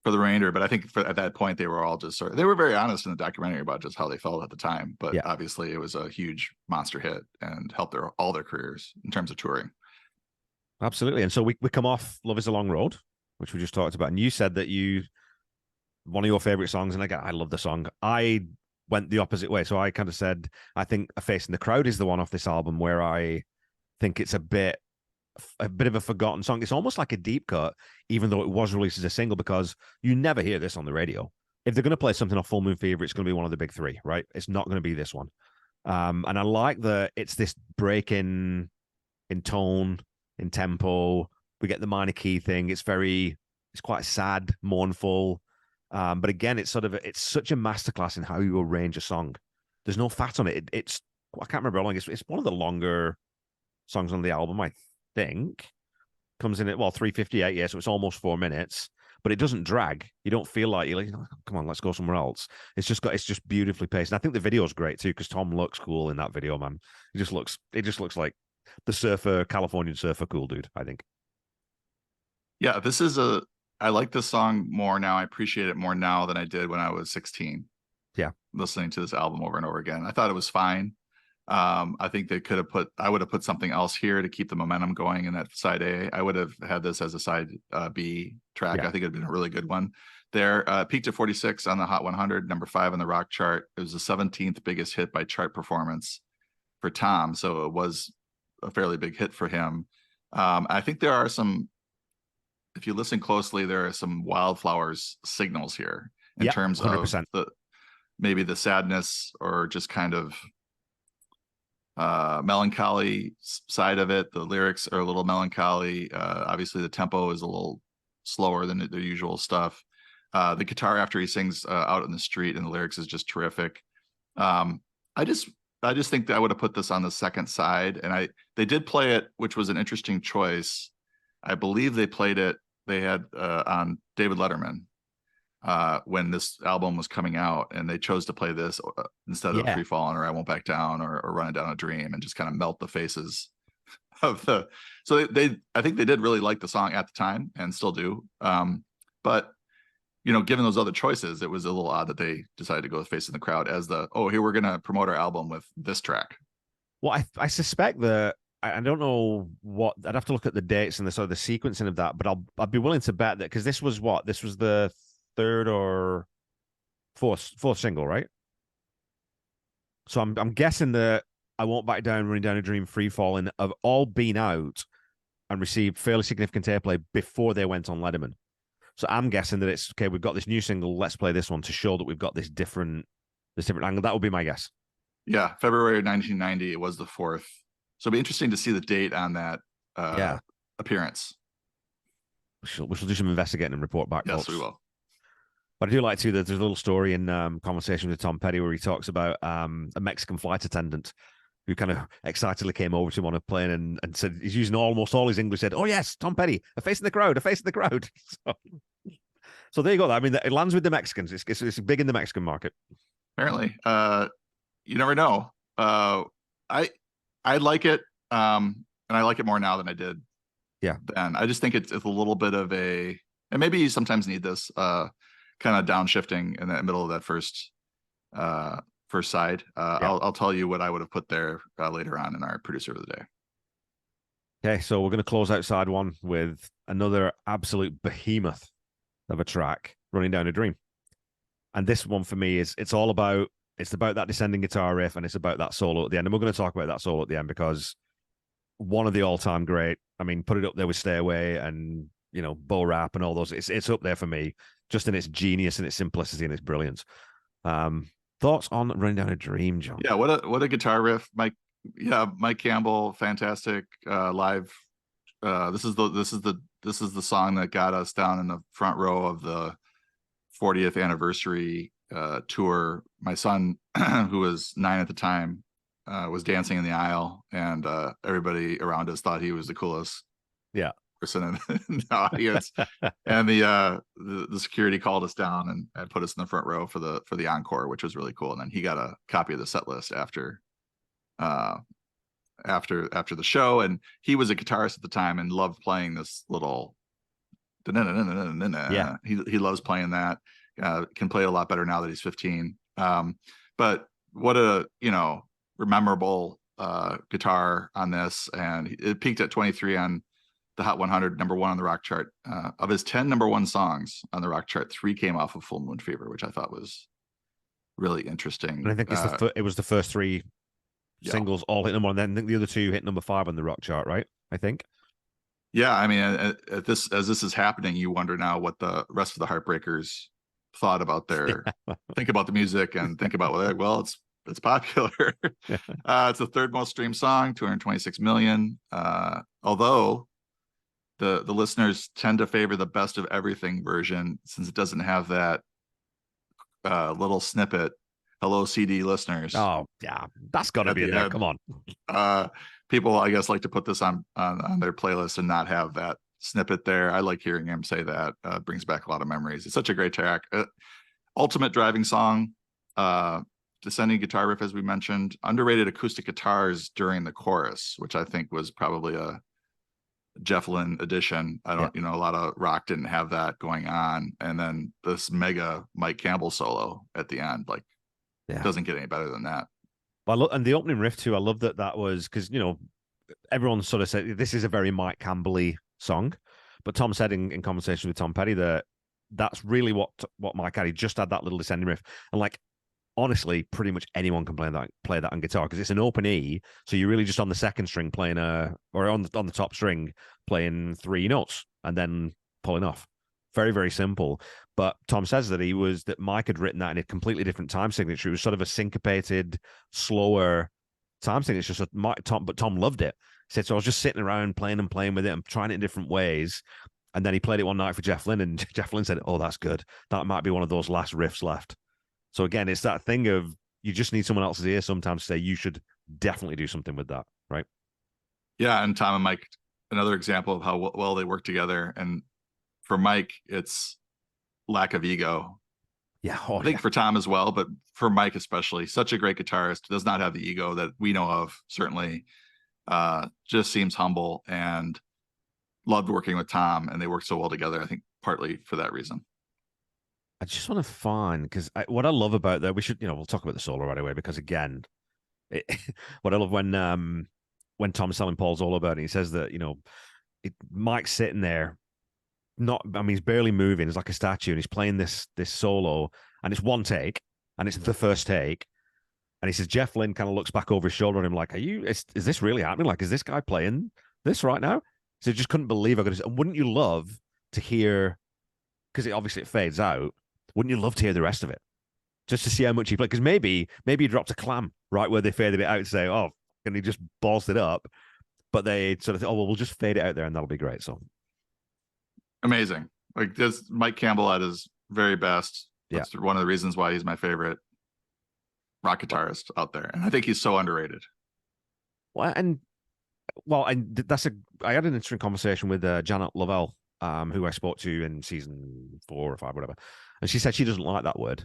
the remainder. But I think at that point, they were all just they were very honest in the documentary about just how they felt at the time. But obviously it was a huge monster hit and helped all their careers in terms of touring. Absolutely. And so we come off Love Is a Long Road, which we just talked about. And you said that one of your favorite songs, and I love the song. I went the opposite way. So I kind of said, I think A Face in the Crowd is the one off this album where I think it's a bit of a forgotten song. It's almost like a deep cut, even though it was released as a single, because you never hear this on the radio. If they're going to play something off Full Moon Fever, it's going to be one of the big three, right? It's not going to be this one. And I like it's this break in tone, in tempo. We get the minor key thing. It's quite sad, mournful. But again, it's such a masterclass in how you arrange a song. There's no fat on it. I can't remember how long. It's one of the longer songs on the album, I think. Comes in at 3:58, yeah, so it's almost 4 minutes. But it doesn't drag. You don't feel like you're like, oh, come on, let's go somewhere else. It's just beautifully paced. And I think the video's great too, because Tom looks cool in that video, man. It just looks like the Californian surfer cool dude, I think. Yeah, I like this song more now. I appreciate it more now than I did when I was 16. Yeah. Listening to this album over and over again. I thought it was fine. I think I would have put something else here to keep the momentum going in that side A. I would have had this as a side B track. Yeah. I think it'd been a really good one there. Peaked at 46 on the Hot 100, number 5 on the rock chart. It was the 17th biggest hit by chart performance for Tom. So it was a fairly big hit for him. I think there are if you listen closely, there are some Wildflowers signals here in terms 100%. Of maybe the sadness or just kind of melancholy side of it. The lyrics are a little melancholy. Obviously the tempo is a little slower than the usual stuff. The guitar after he sings out in the street and the lyrics is just terrific. I just think that I would have put this on the second side, and they did play it, which was an interesting choice. I believe they played it. They had on David Letterman when this album was coming out, and they chose to play this instead of Free Fallin' or I Won't Back Down or Running Down a Dream, and just kind of melt the faces of the. So I think they did really like the song at the time and still do. But given those other choices, it was a little odd that they decided to go with Face in the Crowd as here we're gonna promote our album with this track. Well, I suspect that. I don't know what I'd have to look at the dates and the sequencing of that, but I'd be willing to bet that, because this was the third or fourth single, right? So I'm guessing that I Won't Back Down, Running Down a Dream, Free Falling have all been out and received fairly significant airplay before they went on Letterman. So I'm guessing that it's okay. We've got this new single. Let's play this one to show that we've got this different angle. That would be my guess. Yeah, February 1990. It was the 4th. So it'll be interesting to see the date on that appearance. We shall do some investigating and report back. Yes, folks. We will. But I do like to. There's a little story in Conversation with Tom Petty where he talks about a Mexican flight attendant who kind of excitedly came over to him on a plane and said he's using almost all his English. Said, "Oh yes, Tom Petty, a face in the crowd, a face in the crowd." So there you go. I mean, it lands with the Mexicans. It's big in the Mexican market. Apparently, you never know. I like it, and I like it more now than I did. Yeah. Then I just think it's a little bit of and maybe you sometimes need this kind of downshifting in the middle of that first side. I'll tell you what I would have put there later on in our producer of the day. Okay, so we're going to close out side one with another absolute behemoth of a track, Running Down a Dream. And this one for me it's about that descending guitar riff, and it's about that solo at the end. And we're going to talk about that solo at the end because one of the all-time great. I mean, put it up there with Stay Away and Bo Rap and all those. It's up there for me, just in its genius and its simplicity and its brilliance. Thoughts on Running Down a Dream, John? Yeah, what a guitar riff, Mike. Yeah, Mike Campbell, fantastic live. This is the song that got us down in the front row of the 40th anniversary tour. My son, who was 9 at the time, was dancing in the aisle, and everybody around us thought he was the coolest person in the audience. And the security called us down and put us in the front row for the encore, which was really cool. And then he got a copy of the set list after the show, and he was a guitarist at the time and loved playing this little he loves playing that. Can play it a lot better now that he's 15. But what a memorable guitar on this, and it peaked at 23 on the Hot 100, number 1 on the rock chart. Of his 10 number 1 songs on the rock chart, 3 came off of Full Moon Fever, which I thought was really interesting. And I think it was the first 3 singles all hit number 1, and then the other 2 hit number 5 on the rock chart, right? I think. Yeah, I mean, as this is happening, you wonder now what the rest of the Heartbreakers thought about think about the music and think about it's popular. It's the 3rd most streamed song, 226 million. Although the listeners tend to favor the Best of Everything version, since it doesn't have that little snippet. Hello, CD listeners. Oh yeah, that's got to be in there. Come on. People, I guess, like to put this on their playlist and not have that snippet there. I like hearing him say that. Brings back a lot of memories. It's such a great track. Ultimate driving song. Descending guitar riff, as we mentioned. Underrated acoustic guitars during the chorus, which I think was probably a Jeff Lynne edition. A lot of rock didn't have that going on. And then this mega Mike Campbell solo at the end, it doesn't get any better than that. And the opening riff too, I love that was because everyone sort of said this is a very Mike Campbell-y song, but Tom said in conversation with Tom Petty that that's really what Mike had. He just had that little descending riff, and honestly, pretty much anyone can play that on guitar because it's an open E, so you're really just on the second string playing or on the top string playing 3 notes and then pulling off. Very, very simple. But Tom says that Mike had written that in a completely different time signature. It was sort of a syncopated, slower time signature. So Tom loved it. He said, so I was just sitting around playing with it and trying it in different ways. And then he played it one night for Jeff Lynne, and Jeff Lynne said, oh, that's good. That might be one of those last riffs left. So again, it's that thing of you just need someone else's ear sometimes to say you should definitely do something with that, right? Yeah, and Tom and Mike, another example of how well they work together. And for Mike, it's lack of ego. Yeah, I think for Tom as well, but for Mike especially, such a great guitarist, does not have the ego that we know of, certainly. Just seems humble, and loved working with Tom, and they work so well together, I think partly for that reason. I just want to find, because what I love about that, we should, we'll talk about the solo right away, because again, what I love when Tom's telling Paul Zollo about it, he says that, Mike's sitting there, he's barely moving. It's like a statue, and he's playing this solo, and it's one take, and it's the first take. And he says, Jeff Lynne kind of looks back over his shoulder at him like, is this really happening? Like, is this guy playing this right now? So he just couldn't believe I could. Wouldn't you love to hear because it fades out. Wouldn't you love to hear the rest of it? Just to see how much he played? Because maybe he dropped a clam right where they faded it out to say, oh, and he just balls it up. But they sort of, oh, well, we'll just fade it out there and that'll be great. So amazing. Like this Mike Campbell at his very best. That's one of the reasons why he's my favorite rock guitarist out there. And I think he's so underrated. Well, and I had an interesting conversation with Janet Lovell, who I spoke to in season 4 or 5, whatever. And she said she doesn't like that word.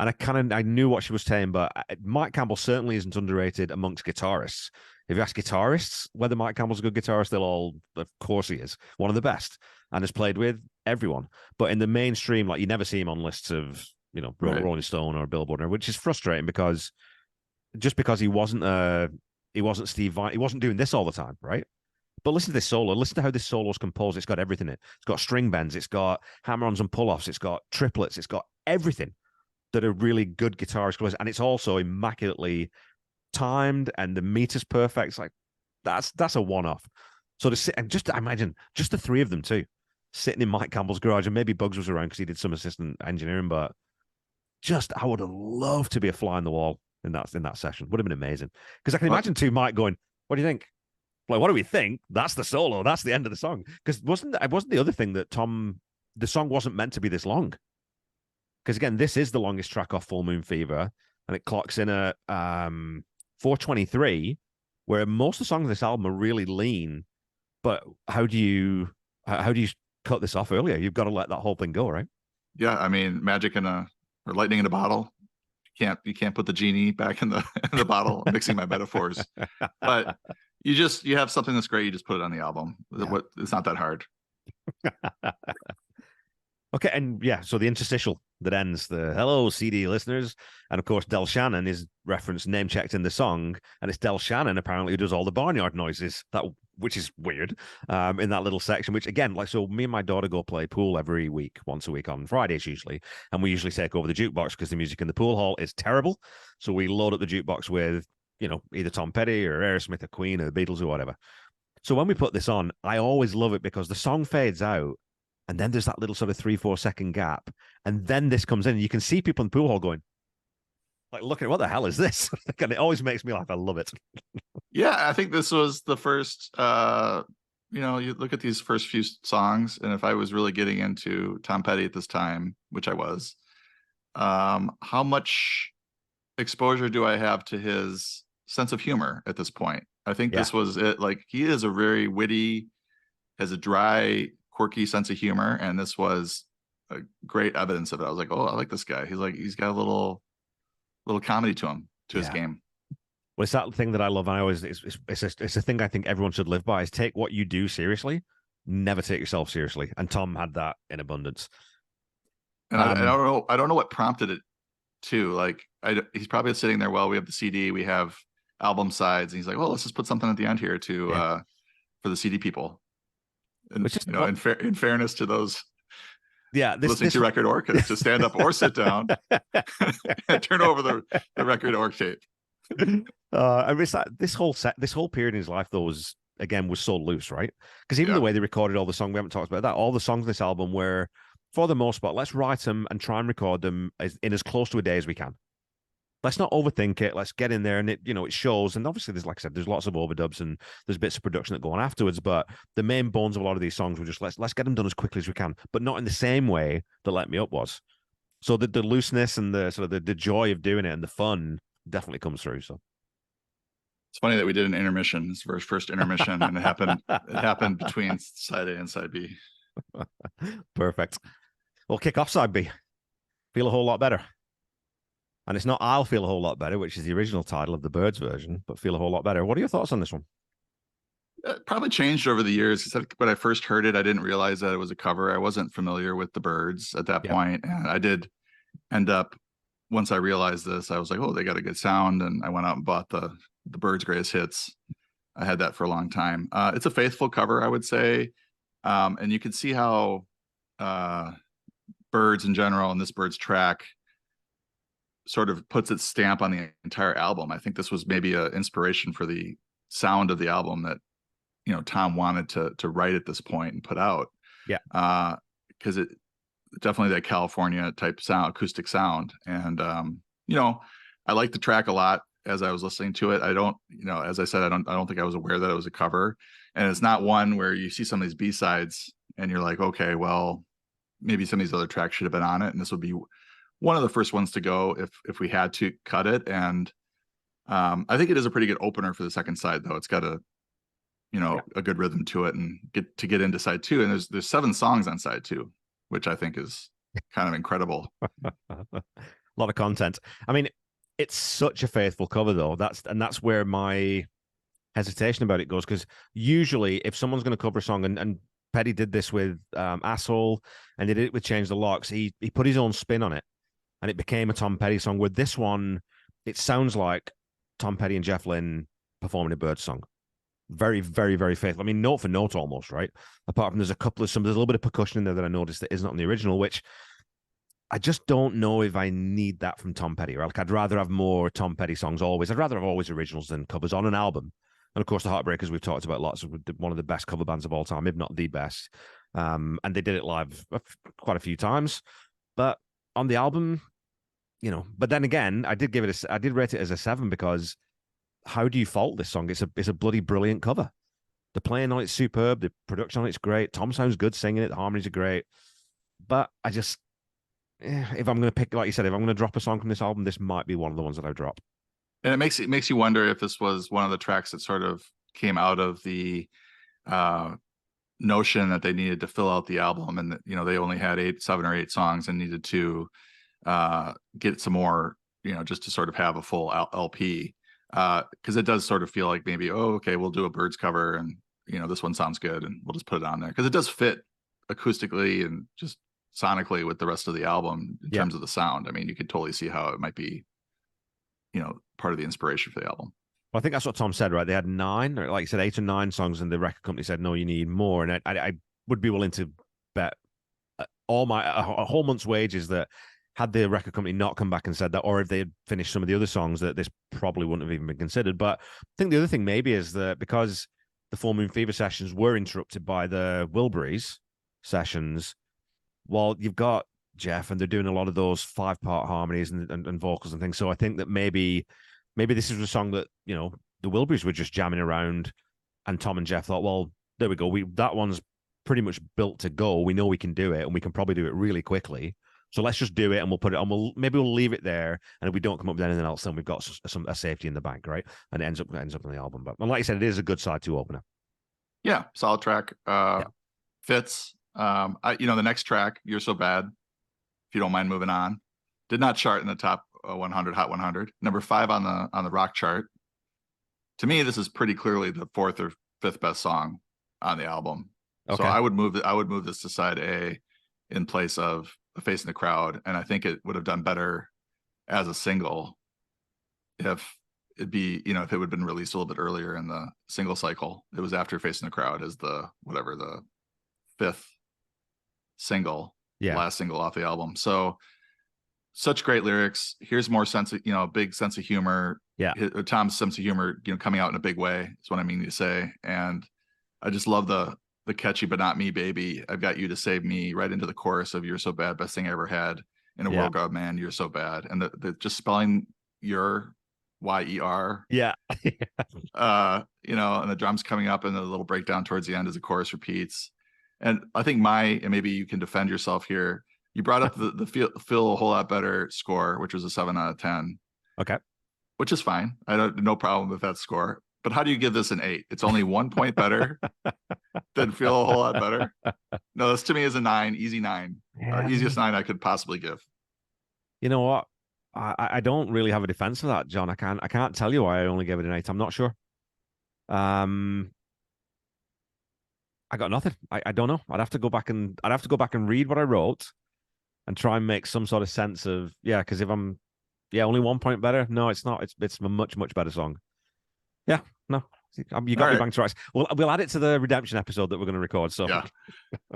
And I knew what she was saying, but Mike Campbell certainly isn't underrated amongst guitarists. If you ask guitarists whether Mike Campbell's a good guitarist, they'll all, of course he is, one of the best, and has played with everyone. But in the mainstream, like, you never see him on lists of, Rolling Stone or Billboard, which is frustrating because he wasn't Steve Vai, he wasn't doing this all the time, right? But listen to this solo. Listen to how this solo is composed. It's got everything in it. It's got string bends. It's got hammer-ons and pull-offs. It's got triplets. It's got everything that a really good guitarist plays, and it's also immaculately timed, and the meter's perfect. It's like that's a one-off. So to sit and just imagine just the 3 of them too, sitting in Mike Campbell's garage, and maybe Bugs was around because he did some assistant engineering, but I would have loved to be a fly on the wall in that session. Would have been amazing. Because I can imagine too Mike going, "What do you think?" Like, what do we think? That's the solo. That's the end of the song. Because wasn't the other thing that the song wasn't meant to be this long. Because again, this is the longest track off Full Moon Fever, and it clocks in at 4:23, where most of the songs on this album are really lean. But how do you cut this off earlier? You've got to let that whole thing go, right? Yeah, I mean, magic or lightning in a bottle. You can't put the genie back in the bottle. I'm mixing my metaphors, but you have something that's great. You just put it on the album. Yeah. It's not that hard. Okay, and so the interstitial that ends the "Hello CD listeners," and of course Del Shannon is referenced, name checked in the song, and it's Del Shannon apparently who does all the barnyard noises, which is weird, in that little section. Which again, like, so me and my daughter go play pool every week, once a week on Fridays usually, and we usually take over the jukebox because the music in the pool hall is terrible. So we load up the jukebox with either Tom Petty or Aerosmith or Queen or the Beatles or whatever. So when we put this on, I always love it because the song fades out. And then there's that little sort of 3-4 second gap. And then this comes in, and you can see people in the pool hall going, like, look at what the hell is this? And it always makes me laugh. I love it. Yeah, I think this was the first, you look at these first few songs, and if I was really getting into Tom Petty at this time, which I was, how much exposure do I have to his sense of humor at this point? I think this was it. Like, he is a very witty, has a dry, quirky sense of humor, and this was a great evidence of it. I was like, oh, I like this guy. He's got a little comedy to him, to his game. Well, it's that thing that I love. And I always, it's a thing I think everyone should live by, is take what you do seriously, never take yourself seriously. And Tom had that in abundance. And I don't know what prompted it too. Like, he's probably sitting there, well, we have the CD, we have album sides, and he's like, well, let's just put something at the end here for the CD people. And in fairness to those listening to record org, to stand up or sit down and turn over the record org tape. I mean, this whole period in his life though was so loose, right? Because even the way they recorded all the songs, we haven't talked about that. All the songs in this album were, for the most part, let's write them and try and record them in as close to a day as we can. Let's not overthink it. Let's get in there, and it shows. And obviously, there's, like I said, there's lots of overdubs and there's bits of production that go on afterwards. But the main bones of a lot of these songs were just let's get them done as quickly as we can, but not in the same way that Let Me Up was. So the looseness and the sort of the joy of doing it and the fun definitely comes through. So it's funny that we did an intermission. It's our first intermission, and it happened between side A and side B. Perfect. We'll kick off side B. Feel a Whole Lot Better. And it's not I'll Feel a Whole Lot Better, which is the original title of the Byrds version, but Feel a Whole Lot Better. What are your thoughts on this one? It probably changed over the years. When I first heard it, I didn't realize that it was a cover. I wasn't familiar with the Byrds at that point. And I did end up, once I realized this, I was like, oh, they got a good sound. And I went out and bought the Byrds Greatest Hits. I had that for a long time. It's a faithful cover, I would say. And you can see how Byrds in general, and this Byrds track, sort of puts its stamp on the entire album. I think this was maybe an inspiration for the sound of the album that, Tom wanted to write at this point and put out. Yeah. Because definitely that California type sound, acoustic sound. And, you know, I like the track a lot as I was listening to it. I don't, you know, as I said, I don't think I was aware that it was a cover. And it's not one where you see some of these B-sides and you're like, okay, well, maybe some of these other tracks should have been on it. And this would be one of the first ones to go if we had to cut it. And I think it is a pretty good opener for the second side, though. It's got a, you know, a good rhythm to it, and get into side two. And there's 7 songs on side two, which I think is kind of incredible. A lot of content. I mean, it's such a faithful cover, though. That's where my hesitation about it goes, because usually if someone's going to cover a song, and Petty did this with Asshole, and he did it with Change the Locks, he put his own spin on it, and it became a Tom Petty song. With this one, it sounds like Tom Petty and Jeff Lynne performing a Bird song. Very, very, very faithful. I mean, note for note almost, right? Apart from there's there's a little bit of percussion in there that I noticed that isn't on the original, which I just don't know if I need that from Tom Petty. Right? Like, I'd rather have more Tom Petty songs always. I'd rather have always originals than covers on an album. And of course, the Heartbreakers we've talked about lots of, one of the best cover bands of all time, if not the best. And they did it live quite a few times. But on the album, you know. But then again, I did rate it as a 7, because how do you fault this song? It's a bloody brilliant cover. The playing on it's superb. The production on it's great. Tom sounds good singing it. The harmonies are great. But I just, if I'm going to pick, like you said, if I'm going to drop a song from this album, this might be one of the ones that I drop. And it makes you wonder if this was one of the tracks that sort of came out of the notion that they needed to fill out the album, and that, you know, they only had 7 or 8 songs and needed to get some more, you know, just to sort of have a full LP. Because it does sort of feel like maybe, oh, okay, we'll do a Birds cover, and, you know, this one sounds good, and we'll just put it on there, because it does fit acoustically and just sonically with the rest of the album in terms of the sound. I mean, you could totally see how it might be, you know, part of the inspiration for the album. Well, I think that's what Tom said, right? They had 9, or like you said, 8 or 9 songs, and the record company said, no, you need more. And I would be willing to bet a whole month's wages that had the record company not come back and said that, or if they had finished some of the other songs, that this probably wouldn't have even been considered. But I think the other thing maybe is that because the Full Moon Fever sessions were interrupted by the Wilburys sessions, while you've got Jeff and they're doing a lot of those 5-part harmonies and vocals and things. So I think that maybe this is a song that, you know, the Wilburys were just jamming around, and Tom and Jeff thought, well, there we go. That one's pretty much built to go. We know we can do it, and we can probably do it really quickly. So let's just do it, and we'll put it on. We'll leave it there, and if we don't come up with anything else, then we've got a safety in the bank, right? And it ends up on the album. But like I said, it is a good side 2 opener. Yeah, solid track. Fits. You know, the next track, You're So Bad, if you don't mind moving on, did not chart in the top 100 Hot 100. Number 5 on the rock chart. To me, this is pretty clearly the 4th or 5th best song on the album. Okay. So I would move this to side A in place of A Face in the Crowd, and I think it would have done better as a single if it'd be, you know, if it would have been released a little bit earlier in the single cycle. It was after Face in the Crowd as the 5th single, last single off the album. So such great lyrics. Here's more sense of, you know, big sense of humor. Yeah. Tom's sense of humor, you know, coming out in a big way is what I mean to say. And I just love the catchy, but not me, baby. I've got you to save me, right into the chorus of You're So Bad, best thing I ever had in a world, God, man, you're so bad. And the just spelling your Y-E-R. Yeah. You know, and the drums coming up and the little breakdown towards the end as the chorus repeats. And I think and maybe you can defend yourself here. You brought up the feel a whole lot better score, which was a 7 out of 10. Okay. Which is fine. No problem with that score. But how do you give this an 8? It's only 1 point better than feel a whole lot better. No, this to me is a 9, easy 9, easiest 9 I could possibly give. You know what? I don't really have a defense for that, John. I can't tell you why I only gave it an 8. I'm not sure. I got nothing. I don't know. I'd have to go back and read what I wrote and try and make some sort of sense of, because if I'm only 1 point better. No, it's not. It's a much, much better song. Yeah, no. You got me bang twice. We'll add it to the redemption episode that we're going to record. So yeah.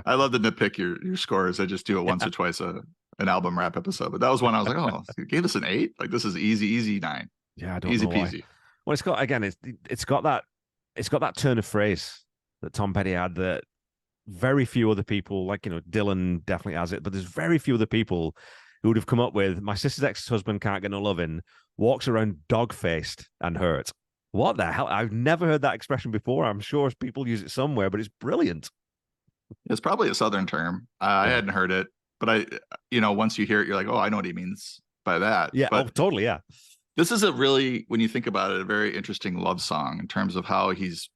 I love to nitpick your scores. I just do it once or twice an album wrap episode. But that was one I was like, oh, you gave us an 8? Like, this is easy 9. Yeah, I don't easy know peasy. Why. Well, it's got that turn of phrase that Tom Petty had that very few other people, like, Dylan definitely has it, but there's very few other people who would have come up with "My sister's ex-husband can't get no loving, walks around dog-faced and hurt." What the hell? I've never heard that expression before. I'm sure people use it somewhere, but it's brilliant. It's probably a Southern term. I hadn't heard it, but once you hear it, you're like, oh, I know what he means by that. Yeah, but totally, yeah. This is a really, when you think about it, a very interesting love song in terms of how he's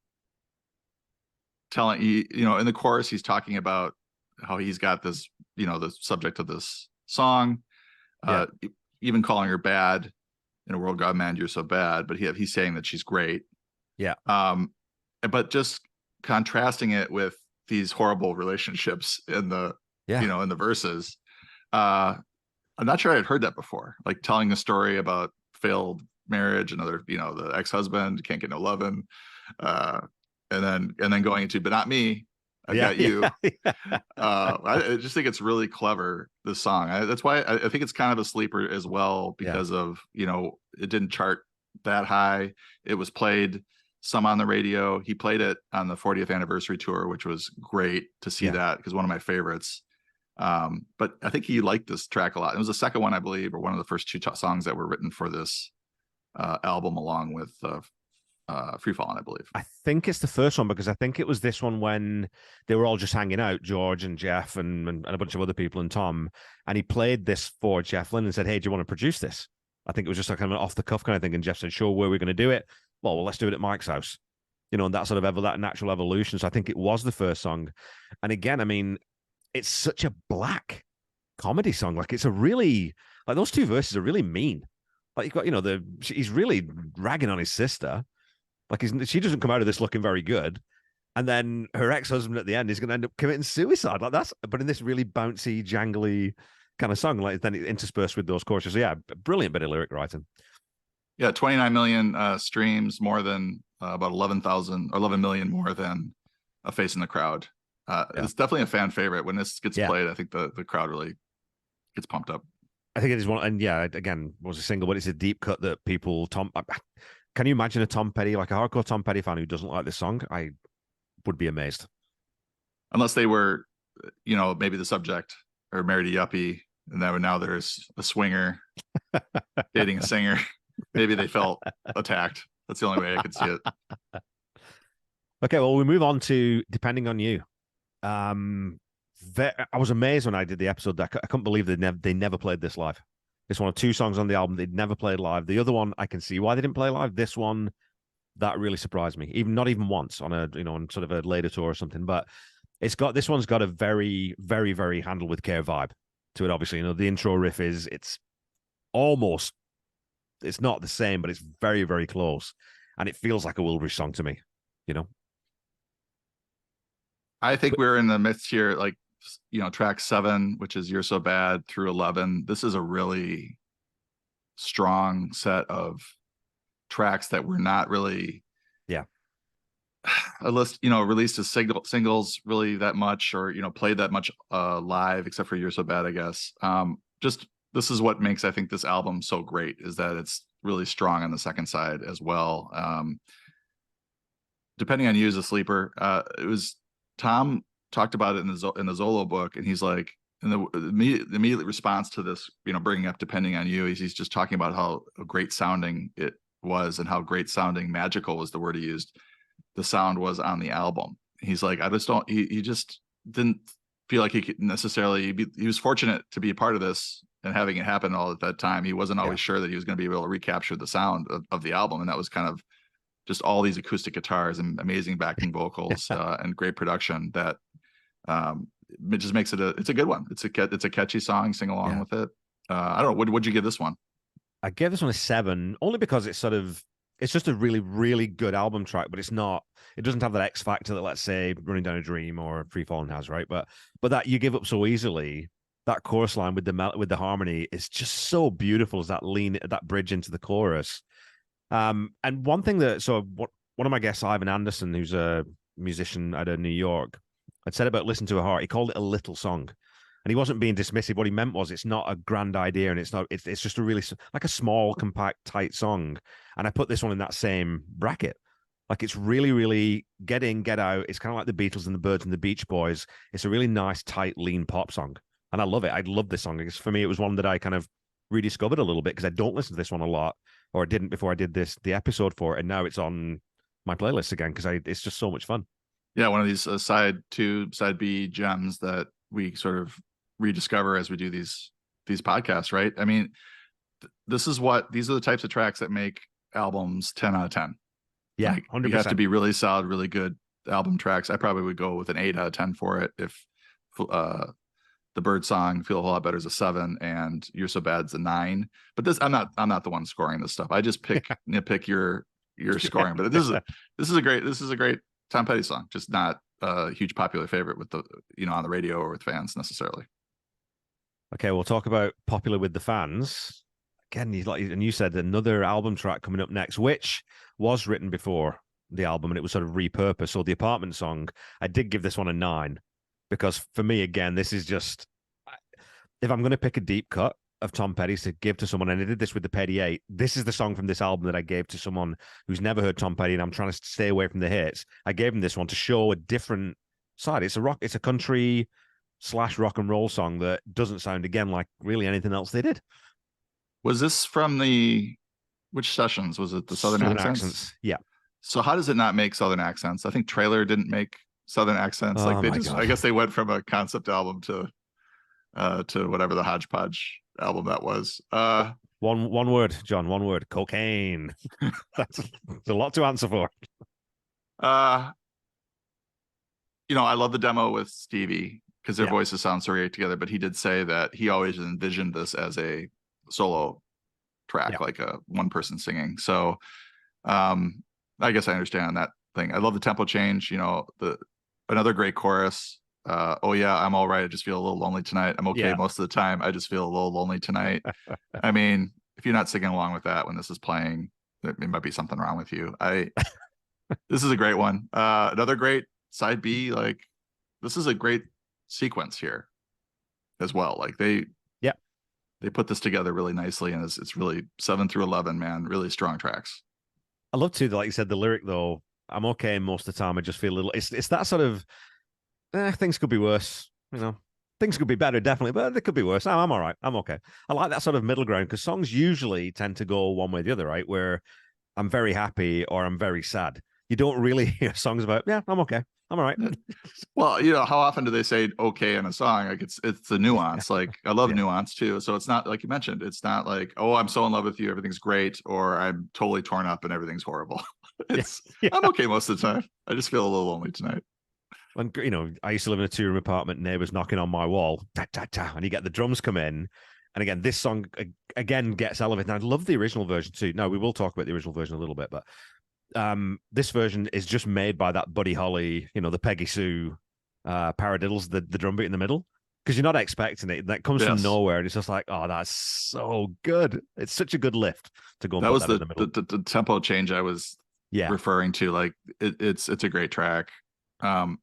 telling you, in the chorus, he's talking about how he's got this, the subject of this song, even calling her bad. In a world, God, man, you're so bad. But he's saying that she's great. Yeah. But just contrasting it with these horrible relationships in the, in the verses. I'm not sure I'd heard that before. Like telling a story about failed marriage, another, the ex-husband can't get no loving. And then going into, but not me. I've got you. I just think it's really clever, this song. That's why I think it's kind of a sleeper as well, because of, it didn't chart that high. It was played some on the radio. He played it on the 40th anniversary tour, which was great to see that, because one of my favorites. But I think he liked this track a lot. It was the second one, I believe, or one of the first two songs that were written for this album, along with Free Fallin', I believe. I think it's the first one, because I think it was this one when they were all just hanging out, George and Jeff and a bunch of other people and Tom, and he played this for Jeff Lynne and said, "Hey, do you want to produce this?" I think it was just like kind of an off the cuff kind of thing, and Jeff said, "Sure, where are we going to do it?" Well, let's do it at Mike's house. And that sort of that natural evolution. So I think it was the first song. And again, I mean, it's such a black comedy song. Like, it's a really, like, those two verses are really mean. Like, you've got, he's really ragging on his sister. Like, she doesn't come out of this looking very good. And then her ex-husband at the end is going to end up committing suicide. Like, but in this really bouncy, jangly kind of song, like, then it interspersed with those choruses. So yeah, brilliant bit of lyric writing. Yeah, 29 million streams, more than about 11 million more than A Face in the Crowd. It's definitely a fan favorite. When this gets played, I think the crowd really gets pumped up. I think it is one, and again, was a single, but it's a deep cut that people. Can you imagine a Tom Petty, like a hardcore Tom Petty fan, who doesn't like this song? I would be amazed. Unless they were, maybe the subject, or married a yuppie, and now there's a swinger dating a singer. Maybe they felt attacked. That's the only way I could see it. Okay, well, we move on to Depending on You. I was amazed when I did the episode. I couldn't believe they never played this live. It's one of two songs on the album they'd never played live. The other one, I can see why they didn't play live. This one, that really surprised me. Not even once on on sort of a later tour or something. But this one's got a very, very, very handled with care vibe to it. Obviously, the intro riff it's almost, it's not the same, but it's very, very close, and it feels like a Wilbury song to me. I think we're in the midst here, like, track 7, which is You're So Bad, through 11. This is a really strong set of tracks that were not really released as singles really that much, or played that much live, except for You're So Bad, I guess. This is what makes, I think, this album so great, is that it's really strong on the second side as well. Depending on You is a sleeper. It was Tom talked about it in the Zollo book, and he's like, and the immediate response to this, bringing up Depending on You, he's just talking about how great sounding it was, and how great sounding, magical was the word he used, the sound was on the album. He's like, he just didn't feel like he could necessarily he was fortunate to be a part of this and having it happen all at that time. He wasn't always sure that he was going to be able to recapture the sound of the album, and that was kind of just all these acoustic guitars and amazing backing vocals and great production that it just makes it's a good one. It's a catchy song. Sing along with it. I don't know. What'd you give this one? I gave this one a 7, only because it's just a really, really good album track, but it doesn't have that X factor that, let's say, Running Down a Dream or Free Fallin' has, right? But that You Give Up So Easily, that chorus line with the harmony is just so beautiful, as that bridge into the chorus. And one thing one of my guests, Ivan Anderson, who's a musician out of New York, had said about Listen to a Heart, he called it a little song. And he wasn't being dismissive. What he meant was, it's not a grand idea, and it's just a really, like, a small, compact, tight song. And I put this one in that same bracket. Like it's really, really get in, get out. It's kind of like the Beatles and the Birds and the Beach Boys. It's a really nice, tight, lean pop song. And I love it. I love this song. Because for me, it was one that I kind of rediscovered a little bit because I don't listen to this one a lot, or I didn't before I did the episode for it. And now it's on my playlist again because it's just so much fun. Yeah, one of these side B gems that we sort of rediscover as we do these podcasts, right? I mean, these are the types of tracks that make albums 10 out of 10. Yeah, like, 100%. You have to be really solid, really good album tracks. I probably would go with an 8 out of 10 for it. If the Bird song, Feel a Whole Lot Better, is a 7, and You're So Bad's a 9. But this, I'm not the one scoring this stuff. I just nitpick your scoring. But this is a great Tom Petty song. Just not a huge popular favorite with the on the radio or with fans necessarily. Okay, we'll talk about popular with the fans. Again, you said another album track coming up next, which was written before the album and it was sort of repurposed. So the Apartment song, I did give this one a 9 because for me, again, this is just, if I'm going to pick a deep cut of Tom Petty's to give to someone, and I did this with the Petty 8, this is the song from this album that I gave to someone who's never heard Tom Petty and I'm trying to stay away from the hits. I gave him this one to show a different side. It's a country / rock and roll song that doesn't sound, again, like really anything else they did. Was this from which sessions? Was it the Southern Accents? Yeah. So how does it not make Southern Accents? I think Trailer didn't make Southern Accents. Like they just, God. I guess they went from a concept album to whatever the hodgepodge album that was. One word, John, one word, cocaine. That's a lot to answer for. I love the demo with Stevie because their voices sound so great together, but he did say that he always envisioned this as a solo track, like a one person singing. So I guess I understand that thing. I love the tempo change. Another great chorus. Oh yeah, I'm all right. I just feel a little lonely tonight. I'm okay most of the time. I just feel a little lonely tonight. I mean, if you're not singing along with that when this is playing, there might be something wrong with you. This is a great one. Another great side B. Like, this is a great sequence here as well. Like they put this together really nicely, and it's really 7 through 11, man, really strong tracks. I love to, like you said, the lyric though. I'm okay most of the time. I just feel a little. It's that sort of things could be worse. Things could be better, definitely, but they could be worse. I'm all right. I'm okay. I like that sort of middle ground because songs usually tend to go one way or the other, right? Where I'm very happy or I'm very sad. You don't really hear songs about, I'm okay. I'm all right. Well, how often do they say okay in a song? Like it's the nuance. Like I love nuance too. So it's not like you mentioned, it's not like, oh, I'm so in love with you, everything's great, or I'm totally torn up and everything's horrible. I'm okay most of the time. I just feel a little lonely tonight. When I used to live in a 2-room apartment, neighbors knocking on my wall, and you get the drums come in. And again, this song again gets elevated. And I love the original version too. No, we will talk about the original version a little bit, but this version is just made by that Buddy Holly, the Peggy Sue paradiddles, the drum beat in the middle, because you're not expecting it. That comes from nowhere, and it's just like, oh, that's so good. It's such a good lift to go. And that was in the middle. The tempo change I was referring to. Like it's a great track. I'm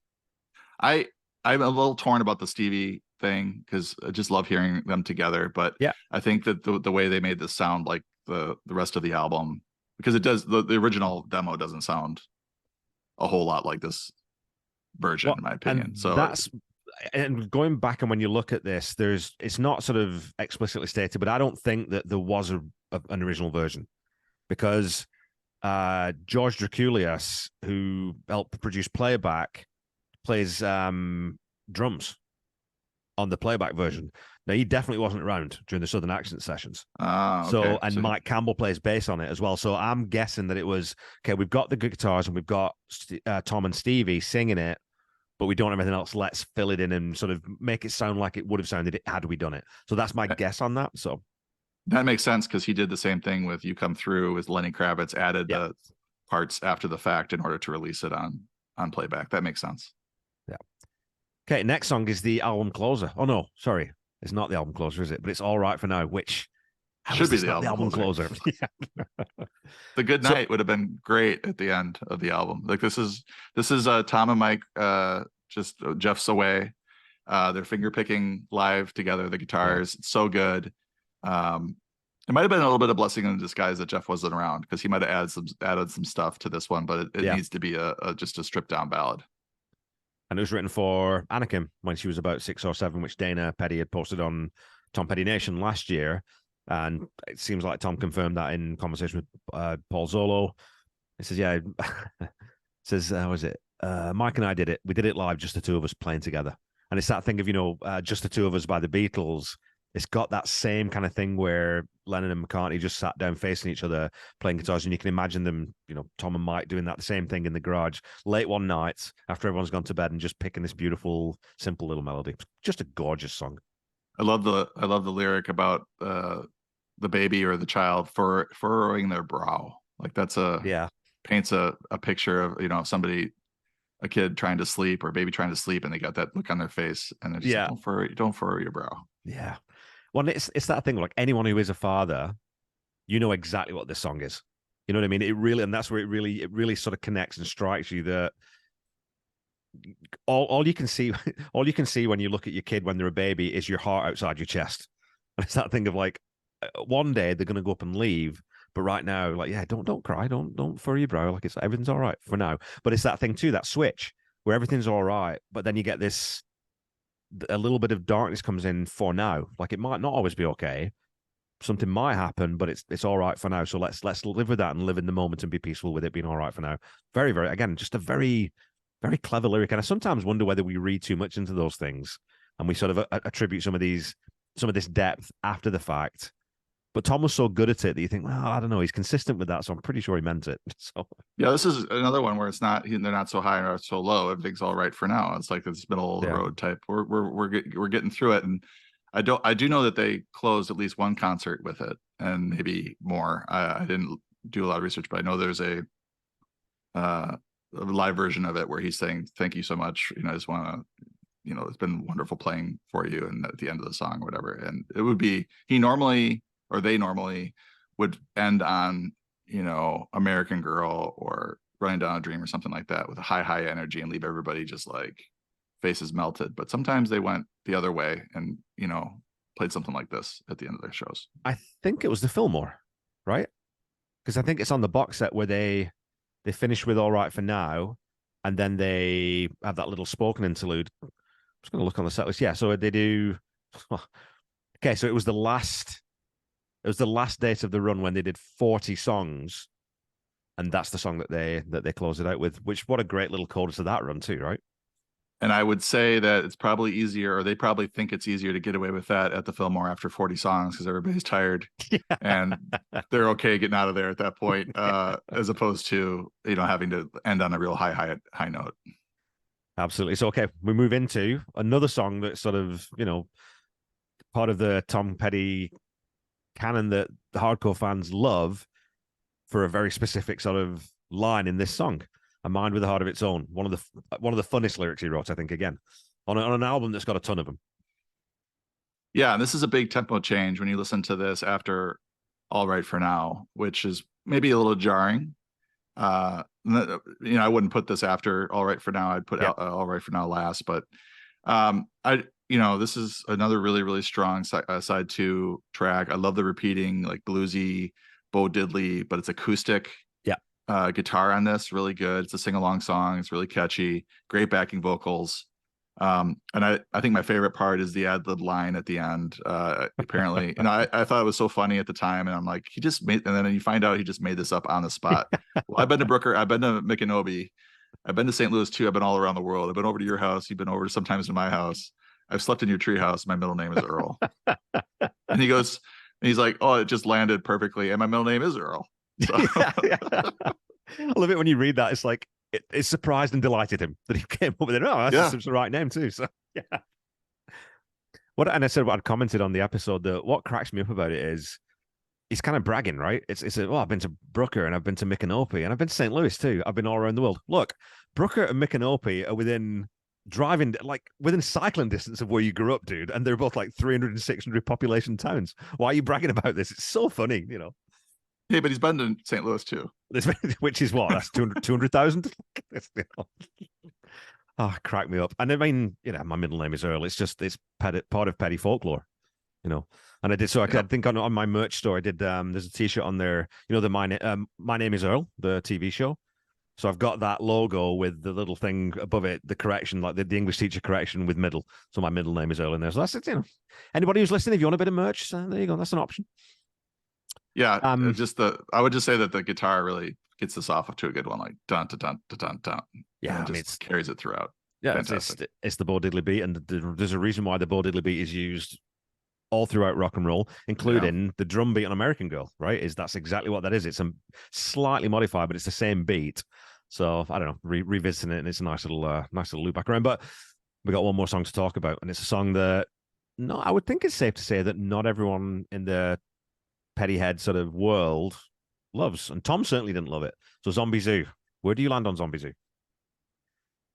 a little torn about the Stevie thing because I just love hearing them together. But I think that the way they made this sound like the rest of the album, because it does, the original demo doesn't sound a whole lot like this version, in my opinion. So and going back, and when you look at this, it's not sort of explicitly stated, but I don't think that there was an original version, because George Draculias, who helped produce Playback, plays drums on the Playback version. Now, he definitely wasn't around during the Southern Accent sessions. Okay. So Mike Campbell plays bass on it as well. So I'm guessing that it was, okay, we've got the guitars and we've got Tom and Stevie singing it, but we don't have anything else. Let's fill it in and sort of make it sound like it would have sounded had we done it. So that's my guess on that. So that makes sense, because he did the same thing with You Come Through with Lenny Kravitz, added the parts after the fact in order to release it on Playback. That makes sense. Yeah. Okay, next song is the album closer. Oh, no, sorry. It's not the album closer, is it? But it's All Right for Now, which should be the album closer. The Good Night would have been great at the end of the album. Like this is Tom and Mike, just Jeff's away. They're finger picking live together, the guitars. It's so good. It might have been a little bit of blessing in disguise that Jeff wasn't around, because he might have added some stuff to this one, but it needs to be just a stripped down ballad. And it was written for Anakin when she was about 6 or 7, which Dana Petty had posted on Tom Petty Nation last year. And it seems like Tom confirmed that in conversation with Paul Zollo. He says, yeah, says, how is it? Mike and I did it. We did it live, just the two of us playing together. And it's that thing of, Just the Two of Us by the Beatles. It's got that same kind of thing where Lennon and McCartney just sat down facing each other playing guitars, and you can imagine them, Tom and Mike doing that the same thing in the garage late one night after everyone's gone to bed and just picking this beautiful, simple little melody. It's just a gorgeous song. I love the lyric about the baby or the child furrowing their brow. Like that's paints a picture of somebody, a kid trying to sleep or a baby trying to sleep, and they got that look on their face, and they're just like, don't furrow your brow. Yeah. Well, it's that thing, like anyone who is a father, you know exactly what this song is. You know what I mean? It really, and that's where it really sort of connects and strikes you that all you can see when you look at your kid when they're a baby is your heart outside your chest. And it's that thing of like, one day they're going to go up and leave, but right now, like, yeah, don't cry, don't furrow your brow, like everything's all right for now. But it's that thing too, that switch where everything's all right, but then you get this, a little bit of darkness comes in for now. Like it might not always be okay. Something might happen, but it's all right for now. So let's live with that and live in the moment and be peaceful with it being all right for now. Very, very, again, just a very, very clever lyric. And I sometimes wonder whether we read too much into those things and we sort of attribute some of this depth after the fact. But Tom was so good at it that you think, well, I don't know, he's consistent with that, so I'm pretty sure he meant it. So yeah, this is another one where they're not so high or so low. Everything's all right for now. It's like this middle of the road type. We're getting through it, and I do know that they closed at least one concert with it, and maybe more. I didn't do a lot of research, but I know there's a live version of it where he's saying, "Thank you so much. I just want to." It's been wonderful playing for you, and at the end of the song or whatever. And it would be, they normally would end on, American Girl or Running Down a Dream or something like that with a high energy and leave everybody just like faces melted. But sometimes they went the other way and, played something like this at the end of their shows. I think it was the Fillmore, right? Because I think it's on the box set where they finish with All Right for Now, and then they have that little spoken interlude. I'm just going to look on the set list. Yeah, so they do. Okay, so it was the last date of the run when they did 40 songs, and that's the song that they close it out with. Which, what a great little coda to that run too, right? And I would say that it's probably easier, or they probably think it's easier to get away with that at the Fillmore after 40 songs because everybody's tired and they're okay getting out of there at that point, as opposed to having to end on a real high note. Absolutely. So okay, we move into another song that's sort of part of the Tom Petty canon that the hardcore fans love for a very specific sort of line in this song, A Mind with a Heart of Its Own. One of the funnest lyrics he wrote, I think, again, on an album that's got a ton of them. Yeah, and this is a big tempo change when you listen to this after All Right for Now, which is maybe a little jarring. I wouldn't put this after All Right for Now. I'd put All Right for Now last, but this is another really, really strong side 2 track. I love the repeating, like bluesy Bo Diddley, but it's acoustic. Guitar on this, really good. It's a sing-along song. It's really catchy. Great backing vocals. And I think my favorite part is the ad-lib line at the end. Apparently, I thought it was so funny at the time, and I'm like, and then you find out he just made this up on the spot. Well, I've been to Brooker, I've been to Micanopy, I've been to St. Louis too. I've been all around the world. I've been over to your house. You've been over sometimes to my house. I've slept in your treehouse. My middle name is Earl. And he's like, oh, it just landed perfectly. And my middle name is Earl. So. I love it when you read that. It's like, it surprised and delighted him that he came up with it. Oh, that's the right name too. So, yeah. And I said what I'd commented on the episode, that what cracks me up about it is he's kind of bragging, right? I've been to Brooker and I've been to Micanopy and I've been to St. Louis too. I've been all around the world. Look, Brooker and Micanopy are within cycling distance of where you grew up, dude. And they're both like 300 and 600 population towns. Why are you bragging about this? It's so funny, Hey, but he's been to St. Louis too. Which is what? That's 200,000? Oh, crack me up. And I mean, my middle name is Earl. It's part of Petty folklore. you know. And I did so. I think on my merch store, I did. There's a T-shirt on there. You know, the My Name Is Earl, the TV show. So I've got that logo with the little thing above it, the correction, like the English teacher correction with middle. So my middle name is Earl in there. So that's it. You know, anybody who's listening, if you want a bit of merch, there you go. That's an option. Yeah, I would just say that the guitar really gets this off to a good one, like dun dun dun dun dun. Yeah, and it just carries it throughout. Yeah, it's the Bo Diddley beat, and there's a reason why the Bo Diddley beat is used all throughout rock and roll, including the drum beat on American Girl. Right? That's exactly what that is. It's slightly modified, but it's the same beat. So I don't know, revisiting it, and it's a nice little loop back around. But we got one more song to talk about, and it's a song that I would think it's safe to say that not everyone in the Pettyhead sort of world loves, and Tom certainly didn't love it. So Zombie Zoo, where do you land on Zombie Zoo?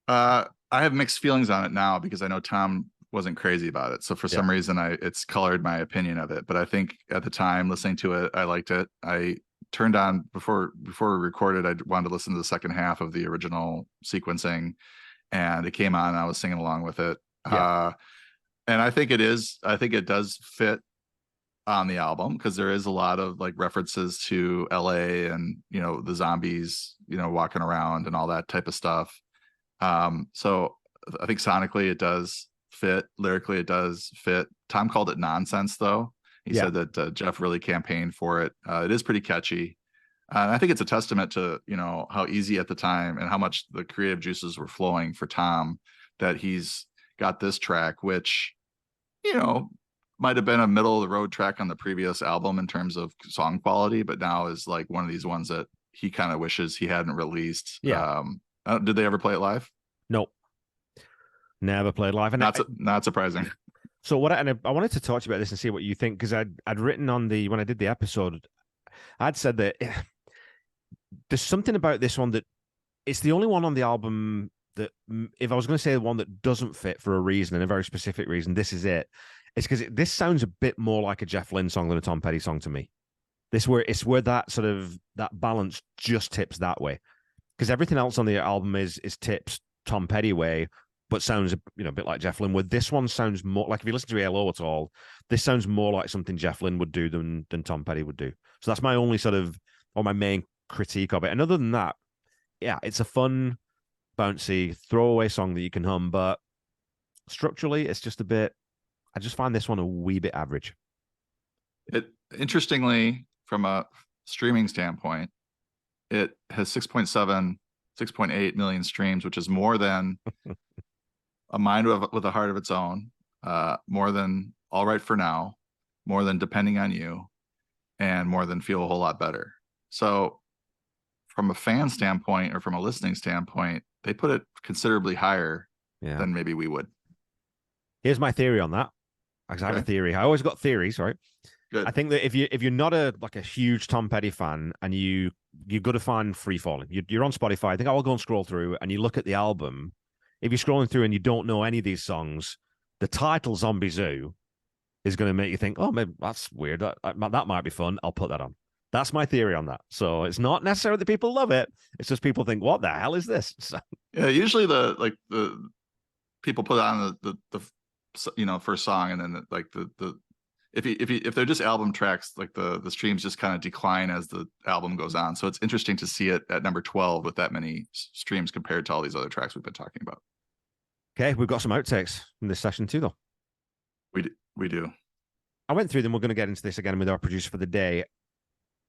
I have mixed feelings on it now because I know Tom wasn't crazy about it. So for some reason, it's colored my opinion of it. But I think at the time listening to it, I liked it. I turned on before we recorded. I wanted to listen to the second half of the original sequencing, and it came on. And I was singing along with it. And I think it does fit on the album because there is a lot of like references to LA and, you know, the zombies, you know, walking around and all that type of stuff. So I think sonically it does fit, lyrically it does fit. Tom called it nonsense though. He said that Jeff really campaigned for it. It is pretty catchy. And I think it's a testament to, you know, how easy at the time and how much the creative juices were flowing for Tom that he's got this track, which, you know, might have been a middle of the road track on the previous album in terms of song quality, but now is like one of these ones that he kind of wishes he hadn't released. Did they ever play it live? Nope. Never played live. And not surprising. So I wanted to talk to you about this and see what you think, because I'd written on when I did the episode, I'd said that there's something about this one that it's the only one on the album that, if I was going to say the one that doesn't fit for a reason, and a very specific reason, this is it. It's because this sounds a bit more like a Jeff Lynne song than a Tom Petty song to me. It's where that sort of that balance just tips that way, because everything else on the album is tips Tom Petty way, but sounds a bit like Jeff Lynne. Where this one sounds more like, if you listen to ELO at all, this sounds more like something Jeff Lynne would do than Tom Petty would do. So that's my only my main critique of it. And other than that, yeah, it's a fun, bouncy throwaway song that you can hum, but structurally, it's just a bit. I just find this one a wee bit average. Interestingly, from a streaming standpoint, it has 6.8 million streams, which is more than A Mind with a Heart of Its Own, more than All Right for Now, more than Depending on You, and more than Feel a Whole Lot Better. So from a fan standpoint or from a listening standpoint, they put it considerably higher than maybe we would. Here's my theory on that. I have a theory. I always got theories, right? Good. I think that if you're not a huge Tom Petty fan, and you got to find Free Falling, you're on Spotify. I think I will go and scroll through, and you look at the album. If you're scrolling through and you don't know any of these songs, the title Zombie Zoo is going to make you think, oh, maybe that's weird. That might be fun. I'll put that on. That's my theory on that. So it's not necessarily that people love it. It's just people think, what the hell is this? So, yeah, usually the people put on the first song, and then if they're just album tracks, like the streams just kind of decline as the album goes on. So it's interesting to see it at number 12 with that many streams compared to all these other tracks we've been talking about. Okay, we've got some outtakes from this session too, though. We do. I went through them. We're going to get into this again with our producer for the day.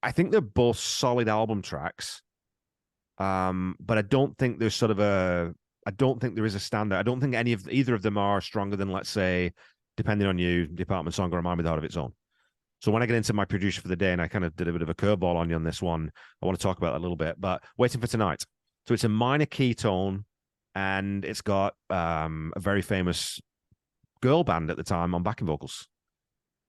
I think they're both solid album tracks, but I don't think there's I don't think there is a standard. I don't think either of them are stronger than, let's say, Depending on You, Department Song, or A Mind with a Heart of Its Own. So when I get into my producer for the day, and I kind of did a bit of a curveball on you on this one, I want to talk about that a little bit. But Waiting for Tonight. So it's a minor key tone, and it's got a very famous girl band at the time on backing vocals,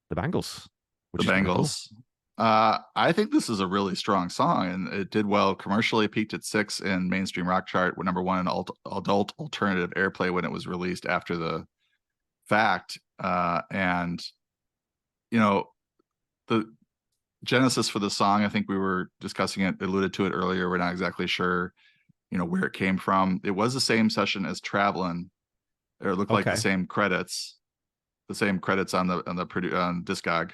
the Bangles. The Bangles. Cool. I think this is a really strong song, and it did well commercially. It peaked at 6 in mainstream rock chart, with number 1 in adult alternative airplay when it was released after the fact. And the genesis for the song, I think we were discussing it, alluded to it earlier. We're not exactly sure, where it came from. It was the same session as Travelin', or it looked like the same credits. the same credits on the on Discog,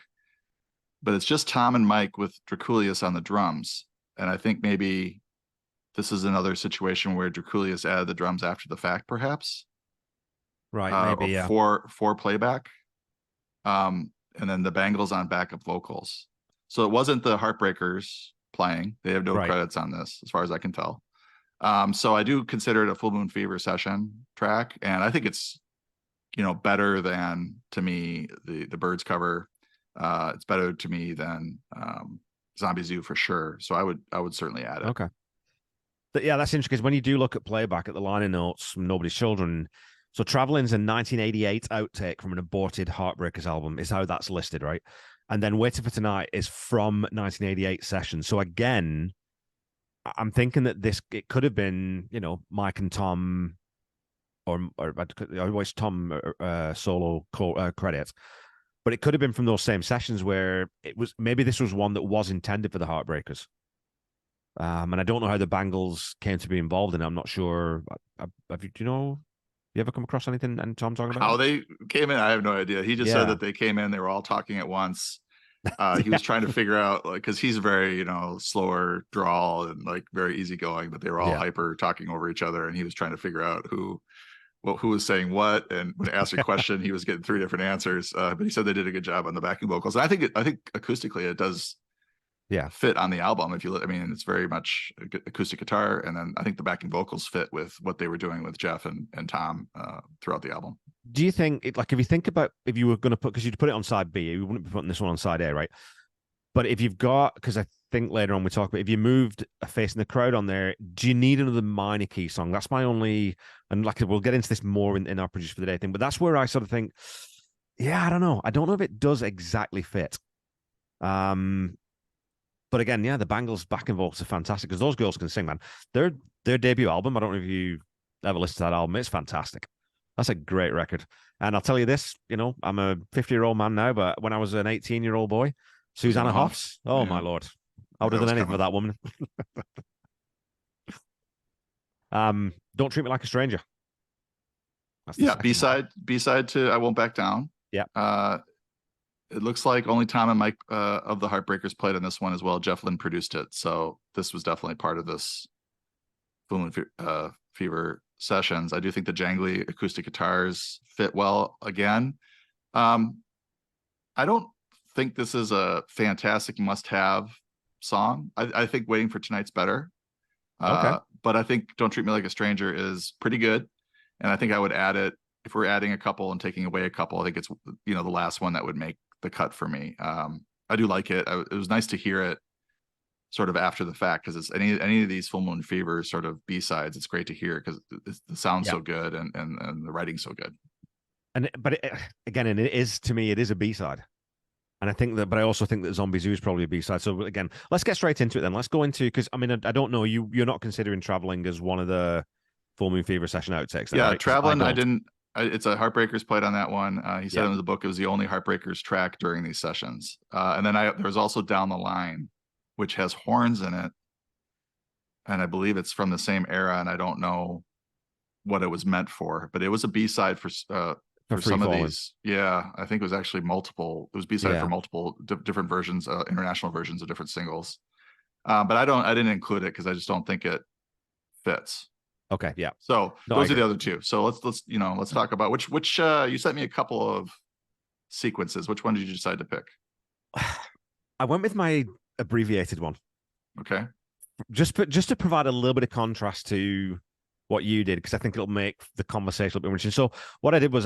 but it's just Tom and Mike with Draculius on the drums. And I think maybe this is another situation where Draculius added the drums after the fact, perhaps. Right, maybe, yeah. For playback. And then the Bangles on backup vocals. So it wasn't the Heartbreakers playing. They have no credits on this, as far as I can tell. So I do consider it a Full Moon Fever session track, and I think it's, you know, better than, to me, the Byrds cover. It's better to me than Zombie Zoo for sure. So I would certainly add it. Okay. But yeah, that's interesting, because when you do look at playback at the liner notes from Nobody's Children, so Traveling's a 1988 outtake from an aborted Heartbreakers album is how that's listed, right? And then Waiting for Tonight is from 1988 session. So again, I'm thinking that it could have been, you know, Mike and Tom, or always Tom solo credits, but it could have been from those same sessions where it was, maybe this was one that was intended for the Heartbreakers. And I don't know how the Bangles came to be involved in it. I'm not sure. Do you know? You ever come across anything and Tom talking about how they came in? I have no idea. He just said that they came in, they were all talking at once. He was trying to figure out, like, because he's very, you know, slower drawl and like very easygoing, but they were all hyper talking over each other, and he was trying to figure out who was saying what. And when asked a question, he was getting 3 different answers. But he said they did a good job on the backing vocals. And I think acoustically it does fit on the album. If you look, I mean, it's very much acoustic guitar, and then I think the backing vocals fit with what they were doing with Jeff and Tom throughout the album. Do you think, like, if you think about, if you were going to put, because you'd put it on side B, you wouldn't be putting this one on side A, right? But if you've got, because I think later on we talk about, if you moved a Facing the Crowd on there, do you need another minor key song? That's my only, and like, we'll get into this more in our Producer for the Day thing, but that's where I sort of think, I don't know if it does exactly fit. But again, the Bangles backing vocals are fantastic, because those girls can sing, man. Their debut album, I don't know if you ever listened to that album, it's fantastic. That's a great record. And I'll tell you this, you know, I'm a 50-year-old man now, but when I was an 18-year-old boy, Susanna Hoffs, my Lord, I would have done anything for that woman. Don't Treat Me Like a Stranger. B-side to I Won't Back Down. It looks like only Tom and Mike of the Heartbreakers played on this one as well. Jeff Lynne produced it, so this was definitely part of this Full Moon Fever sessions. I do think the jangly acoustic guitars fit well again. I don't think this is a fantastic must-have song. I think Waiting for Tonight's better. But I think Don't Treat Me Like a Stranger is pretty good, and I think I would add it if we're adding a couple and taking away a couple. I think it's, you know, the last one that would make the cut for me. I do like it. It was nice to hear it sort of after the fact, because it's any of these Full Moon Fever sort of B-sides, it's great to hear because the sound's so good and the writing's so good. But again, and it is, to me, it is a B-side. And I think that, but I also think that Zombie Zoo is probably a B-side. So again, let's get straight into it then. Let's go into, because I mean, I don't know, you're not considering Traveling as one of the Full Moon Fever session outtakes. Yeah, right? Traveling, I didn't. It's a Heartbreakers played on that one. He said in the book it was the only Heartbreakers track during these sessions. And then there was also Down the Line, which has horns in it, and I believe it's from the same era, and I don't know what it was meant for, but it was a B-side for some of these. Yeah, I think it was actually multiple. It was B-side for multiple different versions, international versions of different singles. But I didn't include it because I just don't think it fits. Okay, yeah. So those are the other two. So let's talk about which you sent me a couple of sequences. Which one did you decide to pick? I went with my abbreviated one. Okay. Just to provide a little bit of contrast to what you did, because I think it'll make the conversation a little bit more interesting. So what I did was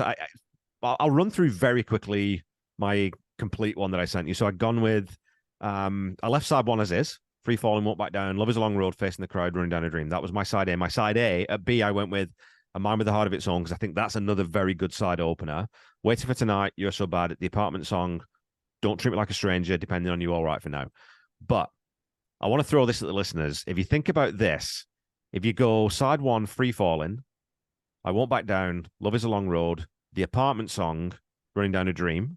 I'll run through very quickly my complete one that I sent you. So I'd gone with I left side one as is. Free Falling, Won't Back Down, Love Is a Long Road, Facing the Crowd, Running Down a Dream. That was my side A. My side A, at B, I went with A Mind with a Heart of Its Own, because I think that's another very good side opener. Waiting for Tonight, You're So Bad, The Apartment Song, Don't Treat Me Like a Stranger, Depending on You, All Right for Now. But I want to throw this at the listeners. If you think about this, if you go side one, Free Falling, I Won't Back Down, Love Is a Long Road, The Apartment Song, Running Down a Dream,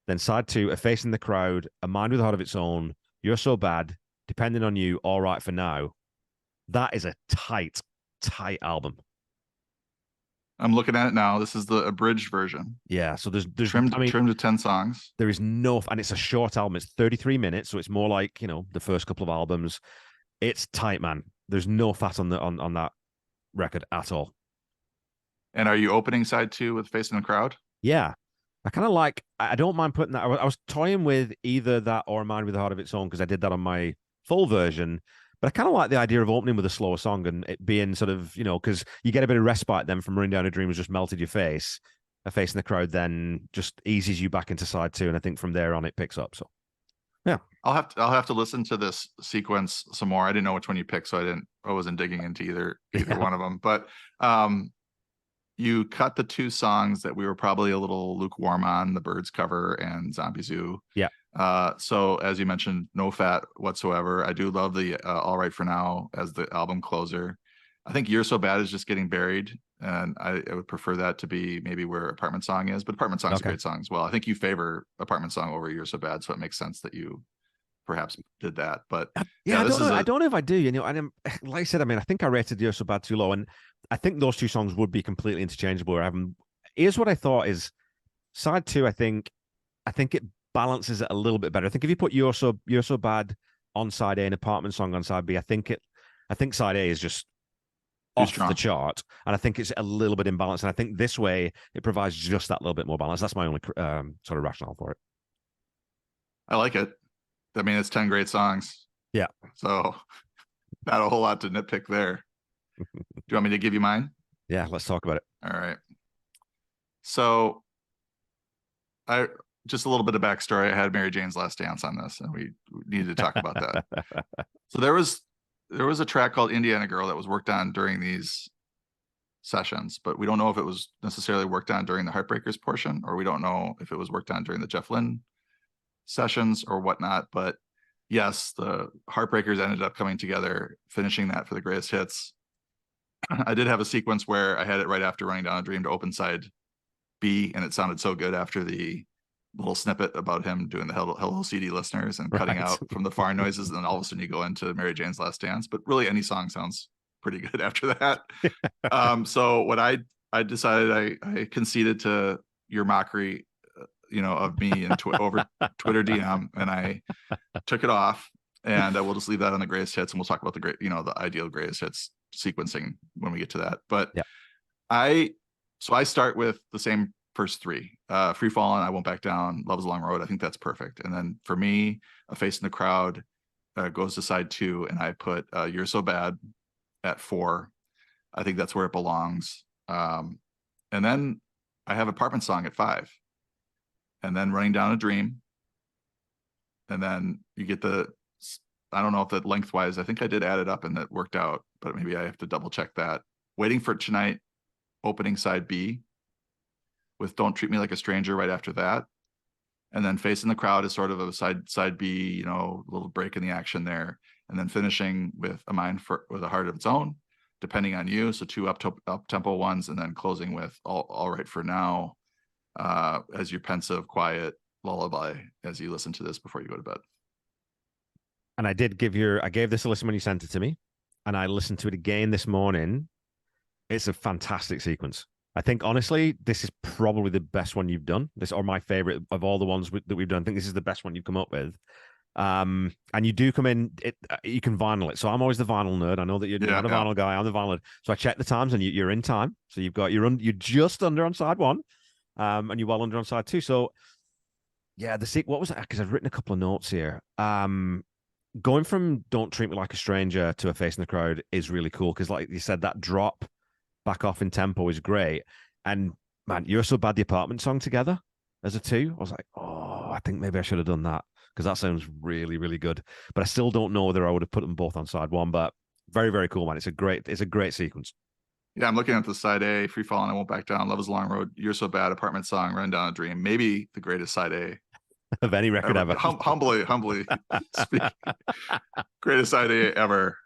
then side two, A Facing the Crowd, A Mind with a Heart of Its Own, You're So Bad, Depending on You, All Right for Now. That is a tight album. I'm looking at it now. This is the abridged version. Yeah, so there's trimmed to 10 songs. There is no, and it's a short album. It's 33 minutes, so it's more like, the first couple of albums. It's tight, man. There's no fat on that record at all. And are you opening side 2 with Facing the Crowd? Yeah. I don't mind putting that. I was toying with either that or A Mind with a Heart of Its Own because I did that on my full version. But I kind of like the idea of opening with a slower song and it being sort of, because you get a bit of respite then from Running Down a Dream has just melted your face. A Face in the Crowd then just eases you back into side 2. And I think from there on it picks up. So, yeah. I'll have to listen to this sequence some more. I didn't know which one you picked, so I wasn't digging into either one of them. But you cut the 2 songs that we were probably a little lukewarm on, the Birds cover and Zombie Zoo. Yeah. So as you mentioned, no fat whatsoever. I do love the All Right for Now as the album closer. I think You're So Bad is just getting buried, and I would prefer that to be maybe where Apartment Song is, but Apartment Song is a great song as well. I think you favor Apartment Song over You're So Bad, so it makes sense that you perhaps did that. But yeah, I don't know if I do, and like I said, I think I rated You're So Bad too low, and I think those 2 songs would be completely interchangeable. Here's what I thought is side 2. I think it balances it a little bit better. I think if you put You're So Bad on side A and Apartment Song on side B, I think side A is just off the chart, and I think it's a little bit imbalanced. And I think this way it provides just that little bit more balance. That's my only sort of rationale for it. I like it. I mean, it's 10 great songs. Yeah. So not a whole lot to nitpick there. Do you want me to give you mine? Yeah, let's talk about it. All right. So just a little bit of backstory. I had Mary Jane's Last Dance on this, and we needed to talk about that. So there was a track called Indiana Girl that was worked on during these sessions, but we don't know if it was necessarily worked on during the Heartbreakers portion, or we don't know if it was worked on during the Jeff Lynne sessions or whatnot. But yes, the Heartbreakers ended up coming together, finishing that for the greatest hits. I did have a sequence where I had it right after Running Down a Dream to open side B, and it sounded so good after the little snippet about him doing the hello CD listeners and cutting out from the far noises, and then all of a sudden you go into Mary Jane's Last Dance. But really any song sounds pretty good after that. So what I decided, I conceded to your mockery of me and over Twitter DM, and I took it off, and I will just leave that on the greatest hits, and we'll talk about the ideal greatest hits sequencing when we get to that. But yeah. I start with the same first 3, Free Fallin', I Won't Back Down, Love Is a Long Road. I think that's perfect. And then for me, A Face in the Crowd goes to side 2, and I put You're So Bad at 4. I think that's where it belongs. And then I have Apartment Song at 5, and then Running Down a Dream. And then you get I don't know if that lengthwise, I think I did add it up and that worked out, but maybe I have to double check that. Waiting for Tonight, opening side B, with Don't Treat Me Like a Stranger right after that. And then Facing the Crowd is sort of a side B, a little break in the action there. And then finishing with A Mind with a Heart of Its Own, Depending on You. So 2 up-tempo ones, and then closing with All Right for Now as your pensive, quiet lullaby as you listen to this before you go to bed. And I gave this a listen when you sent it to me, and I listened to it again this morning. It's a fantastic sequence. I think, honestly, this is probably the best one you've done. This, or my favorite of all the ones that we've done. I think this is the best one you've come up with. And you do come in, you can vinyl it. So I'm always the vinyl nerd. I know that you're not a vinyl guy. I'm the vinyl nerd. So I check the times, and you're in time. So you're just under on side 1, and you're well under on side 2. So yeah, what was it? Because I've written a couple of notes here. Going from Don't Treat Me Like a Stranger to A Face in the Crowd is really cool, because like you said, that drop back off in tempo is great. And man, You're So Bad, the Apartment Song together as a 2, I was like, oh, I think maybe I should have done that, because that sounds really, really good. But I still don't know whether I would have put them both on side 1. But very, very cool, man. It's a great sequence. Yeah, I'm looking at the side A, Free Fallin', I Won't Back Down, Love Is a Long Road, You're So Bad, Apartment Song, Run Down a Dream. Maybe the greatest side A of any record ever. Humbly speaking. Greatest side A ever.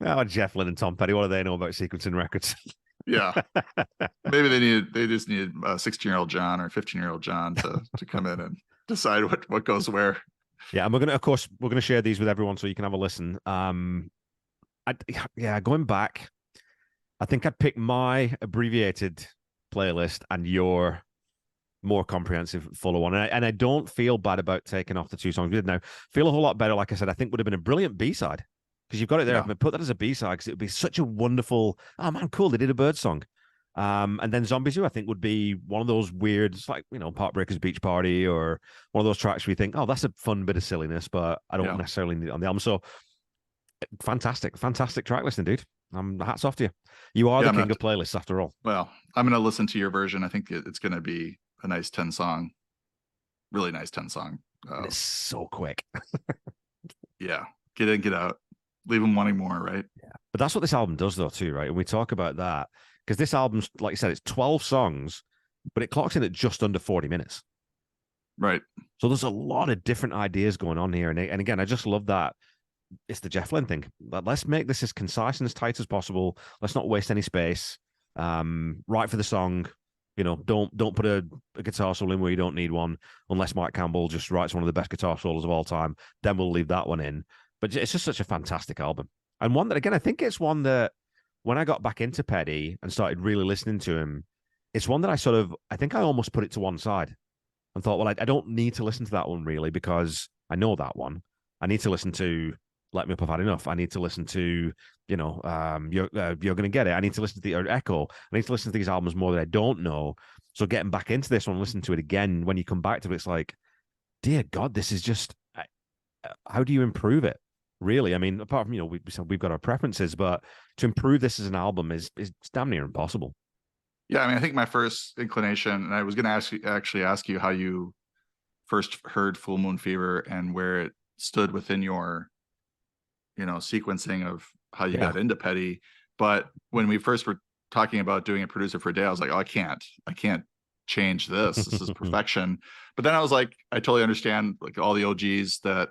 Oh, Jeff Lynne and Tom Petty, what do they know about sequencing records? Yeah. Maybe they just needed 16-year-old John or 15-year-old John to come in and decide what goes where. Yeah, and we're gonna share these with everyone so you can have a listen. Going back, I think I'd pick my abbreviated playlist and your more comprehensive, fuller one. And I don't feel bad about taking off the 2 songs we did now. Feel a whole lot better, like I said, I think would have been a brilliant B-side. Because you've got it there. Yeah. Put that as a B-side because it would be such a wonderful, oh man, cool, they did a bird song. And then Zombie Zoo, I think, would be one of those weird, it's like, Heartbreakers Beach Party or one of those tracks where you think, oh, that's a fun bit of silliness, but I don't necessarily need it on the album. So fantastic track listing, dude. Hats off to you. You are the king of playlists after all. Well, I'm going to listen to your version. I think it's going to be a nice 10 song, really nice 10 song. It's so quick. Yeah. Get in, get out. Leave them wanting more, right? Yeah. But that's what this album does though too, right? And we talk about that because this album's, like you said, it's 12 songs, but it clocks in at just under 40 minutes. Right. So there's a lot of different ideas going on here. And again, I just love that. It's the Jeff Lynne thing. Let's make this as concise and as tight as possible. Let's not waste any space. Write for the song. Don't put a guitar solo in where you don't need one, unless Mike Campbell just writes one of the best guitar solos of all time. Then we'll leave that one in. But it's just such a fantastic album. And one that, again, I think it's one that when I got back into Petty and started really listening to him, it's one that I think I almost put it to one side and thought, well, I don't need to listen to that one really because I know that one. I need to listen to Let Me Up, I've Had Enough. I need to listen to, You're Gonna Get It. I need to listen to the Echo. I need to listen to these albums more that I don't know. So getting back into this one, listen to it again, when you come back to it, it's like, dear God, this is just, how do you improve it? Really? I mean, apart from, we've got our preferences, but to improve this as an album is damn near impossible. Yeah, I mean, I think my first inclination, and I was going to ask you how you first heard Full Moon Fever and where it stood within your sequencing of how you got into Petty. But when we first were talking about doing a producer for a day, I was like, oh, I can't change this. This is perfection. But then I was like, I totally understand like all the OGs that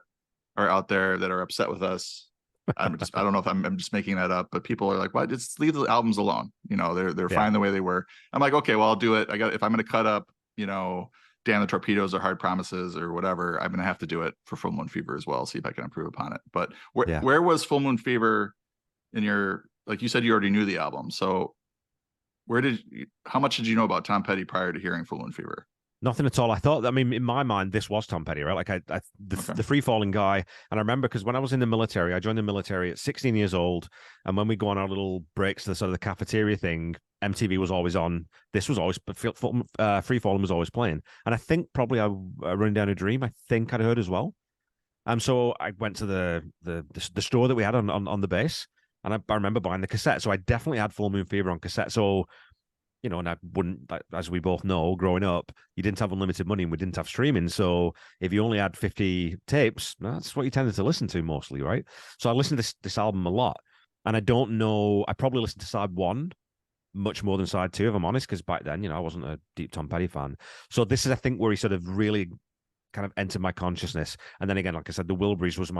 are out there that are upset with us. I don't know if I'm just making that up, but people are like, "What? Just leave the albums alone." They're fine the way they were. I'm like, okay, well, I'll do it. If I'm going to cut up, Damn the Torpedoes or Hard Promises or whatever, I'm going to have to do it for Full Moon Fever as well. See if I can improve upon it. But where was Full Moon Fever in your, like you said, you already knew the album. So how much did you know about Tom Petty prior to hearing Full Moon Fever? Nothing at all. I thought, in my mind, this was Tom Petty, right? Like the free falling guy. And I remember because when I was in the military, I joined the military at 16 years old. And when we go on our little breaks to the sort of the cafeteria thing, MTV was always on. This was always, Free Falling was always playing. And I think probably Running Down a Dream, I think I'd heard as well. So I went to the store that we had on the base. And I remember buying the cassette. So I definitely had Full Moon Fever on cassette. So, and I wouldn't, as we both know, growing up, you didn't have unlimited money and we didn't have streaming. So if you only had 50 tapes, that's what you tended to listen to mostly, right? So I listened to this album a lot. And I don't know, I probably listened to side 1 much more than side 2, if I'm honest, because back then, I wasn't a deep Tom Petty fan. So this is, I think, where he sort of really kind of entered my consciousness. And then again, like I said, the Wilburys was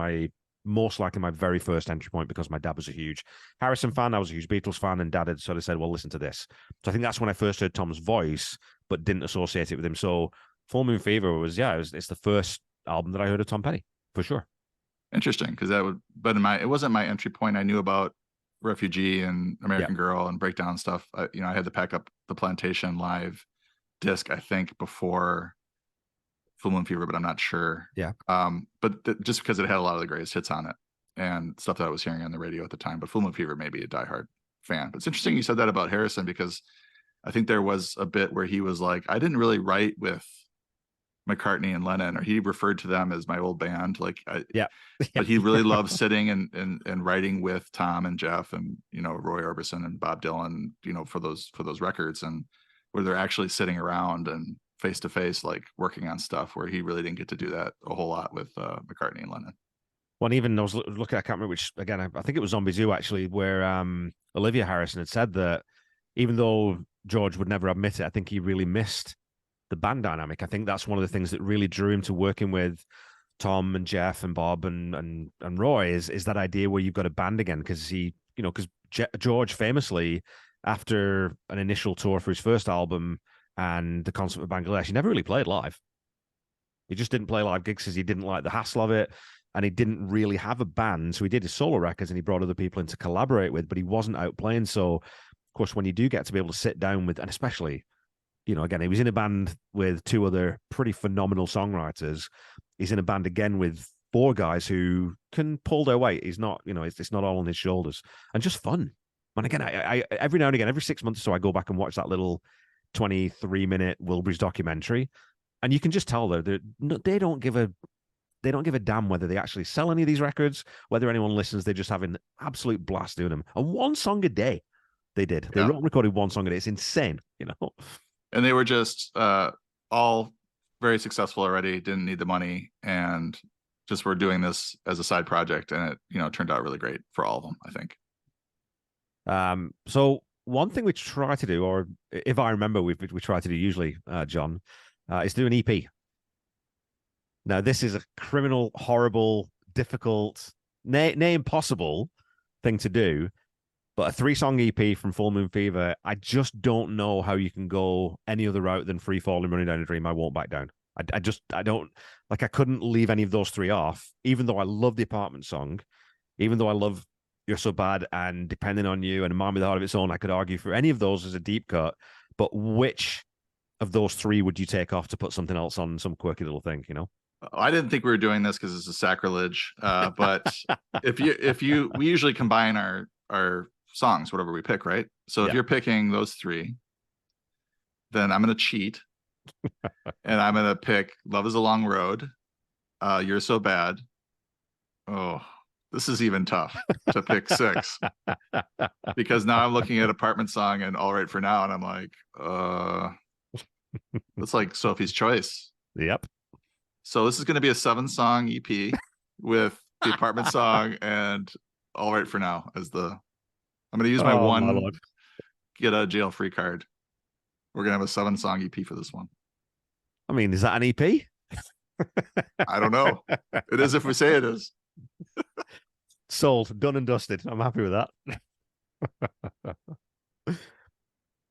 most likely my very first entry point because my dad was a huge Harrison fan. I was a huge Beatles fan, and dad had sort of said, well, listen to this. So I think that's when I first heard Tom's voice, but didn't associate it with him. So Full Moon Fever it's the first album that I heard of Tom Petty, for sure. Interesting, because it wasn't my entry point. I knew about Refugee and American Girl and Breakdown stuff. I had to pack up the Plantation live disc, I think, before Full Moon Fever, but I'm not sure. Yeah. But just because it had a lot of the greatest hits on it and stuff that I was hearing on the radio at the time. But Full Moon Fever made me a diehard fan. But it's interesting you said that about Harrison, because I think there was a bit where he was like, I didn't really write with McCartney and Lennon, or he referred to them as my old band. But he really loved sitting and writing with Tom and Jeff and Roy Orbison and Bob Dylan, for those records, and where they're actually sitting around and face to face, like working on stuff, where he really didn't get to do that a whole lot with McCartney and Lennon. Well, and even I was looking, I can't remember which, again, I think it was Zombie Zoo actually, where Olivia Harrison had said that even though George would never admit it, I think he really missed the band dynamic. I think that's one of the things that really drew him to working with Tom and Jeff and Bob and Roy is that idea where you've got a band again, because George famously, after an initial tour for his first album and the concert with Bangladesh, he never really played live. He just didn't play live gigs because he didn't like the hassle of it, and he didn't really have a band. So he did his solo records and he brought other people in to collaborate with, but he wasn't out playing. So, of course, when you do get to be able to sit down with, and especially you know, again, he was in a band with two other pretty phenomenal songwriters. He's in a band again with four guys who can pull their weight. He's not, you know, it's not all on his shoulders, and just fun. And again, I every now and again, every 6 months or so, I go back and watch that little 23-minute Wilburys documentary, and you can just tell they don't give a damn whether they actually sell any of these records, whether anyone listens. They're just having an absolute blast doing them. And one song a day, they did. They wrote and recorded one song a day. It's insane, you know. And they were just all very successful already, didn't need the money, and just were doing this as a side project, and it, you know, turned out really great for all of them, I think. So one thing we try to do, or if I remember, we try to do usually, John, is do an EP. Now, this is a criminal, horrible, difficult, nay impossible thing to do, but a 3-song EP from Full Moon Fever, I just don't know how you can go any other route than Free Falling, Running Down a Dream, I Won't Back Down. I don't, like, I couldn't leave any of those three off, even though I love the Apartment song, even though I love You're So Bad and Depending on You and A Man with a Heart of Its Own. I could argue for any of those as a deep cut, but which of those three would you take off to put something else on, some quirky little thing, you know? I didn't think we were doing this because it's a sacrilege. But we usually combine our songs, whatever we pick, right? So if you're picking those three, then I'm going to cheat, and I'm going to pick Love Is a Long Road, You're So Bad. Oh, this is even tough to pick 6 because now I'm looking at Apartment Song and All Right for Now, and I'm like, that's like Sophie's Choice. Yep. So this is going to be a 7-song EP with the Apartment Song and All Right for Now as the. I'm going to use my one get a jail free card. We're going to have a 7-song EP for this one. I mean, is that an EP? I don't know. It is if we say it is. Sold, done and dusted. I'm happy with that.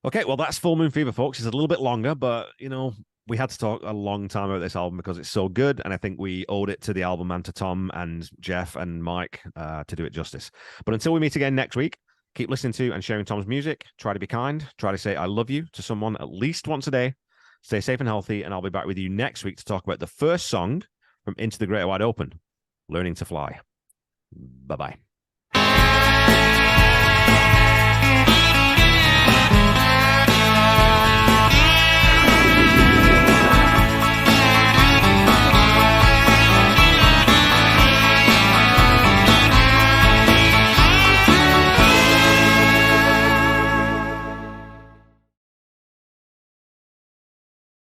Okay, well, that's Full Moon Fever, folks. It's a little bit longer, but, you know, we had to talk a long time about this album because it's so good, and I think we owed it to the album and to Tom and Jeff and Mike to do it justice. But until we meet again next week, keep listening to and sharing Tom's music. Try to be kind. Try to say I love you to someone at least once a day. Stay safe and healthy, and I'll be back with you next week to talk about the first song from Into the Great Wide Open, Learning to Fly. Bye-bye.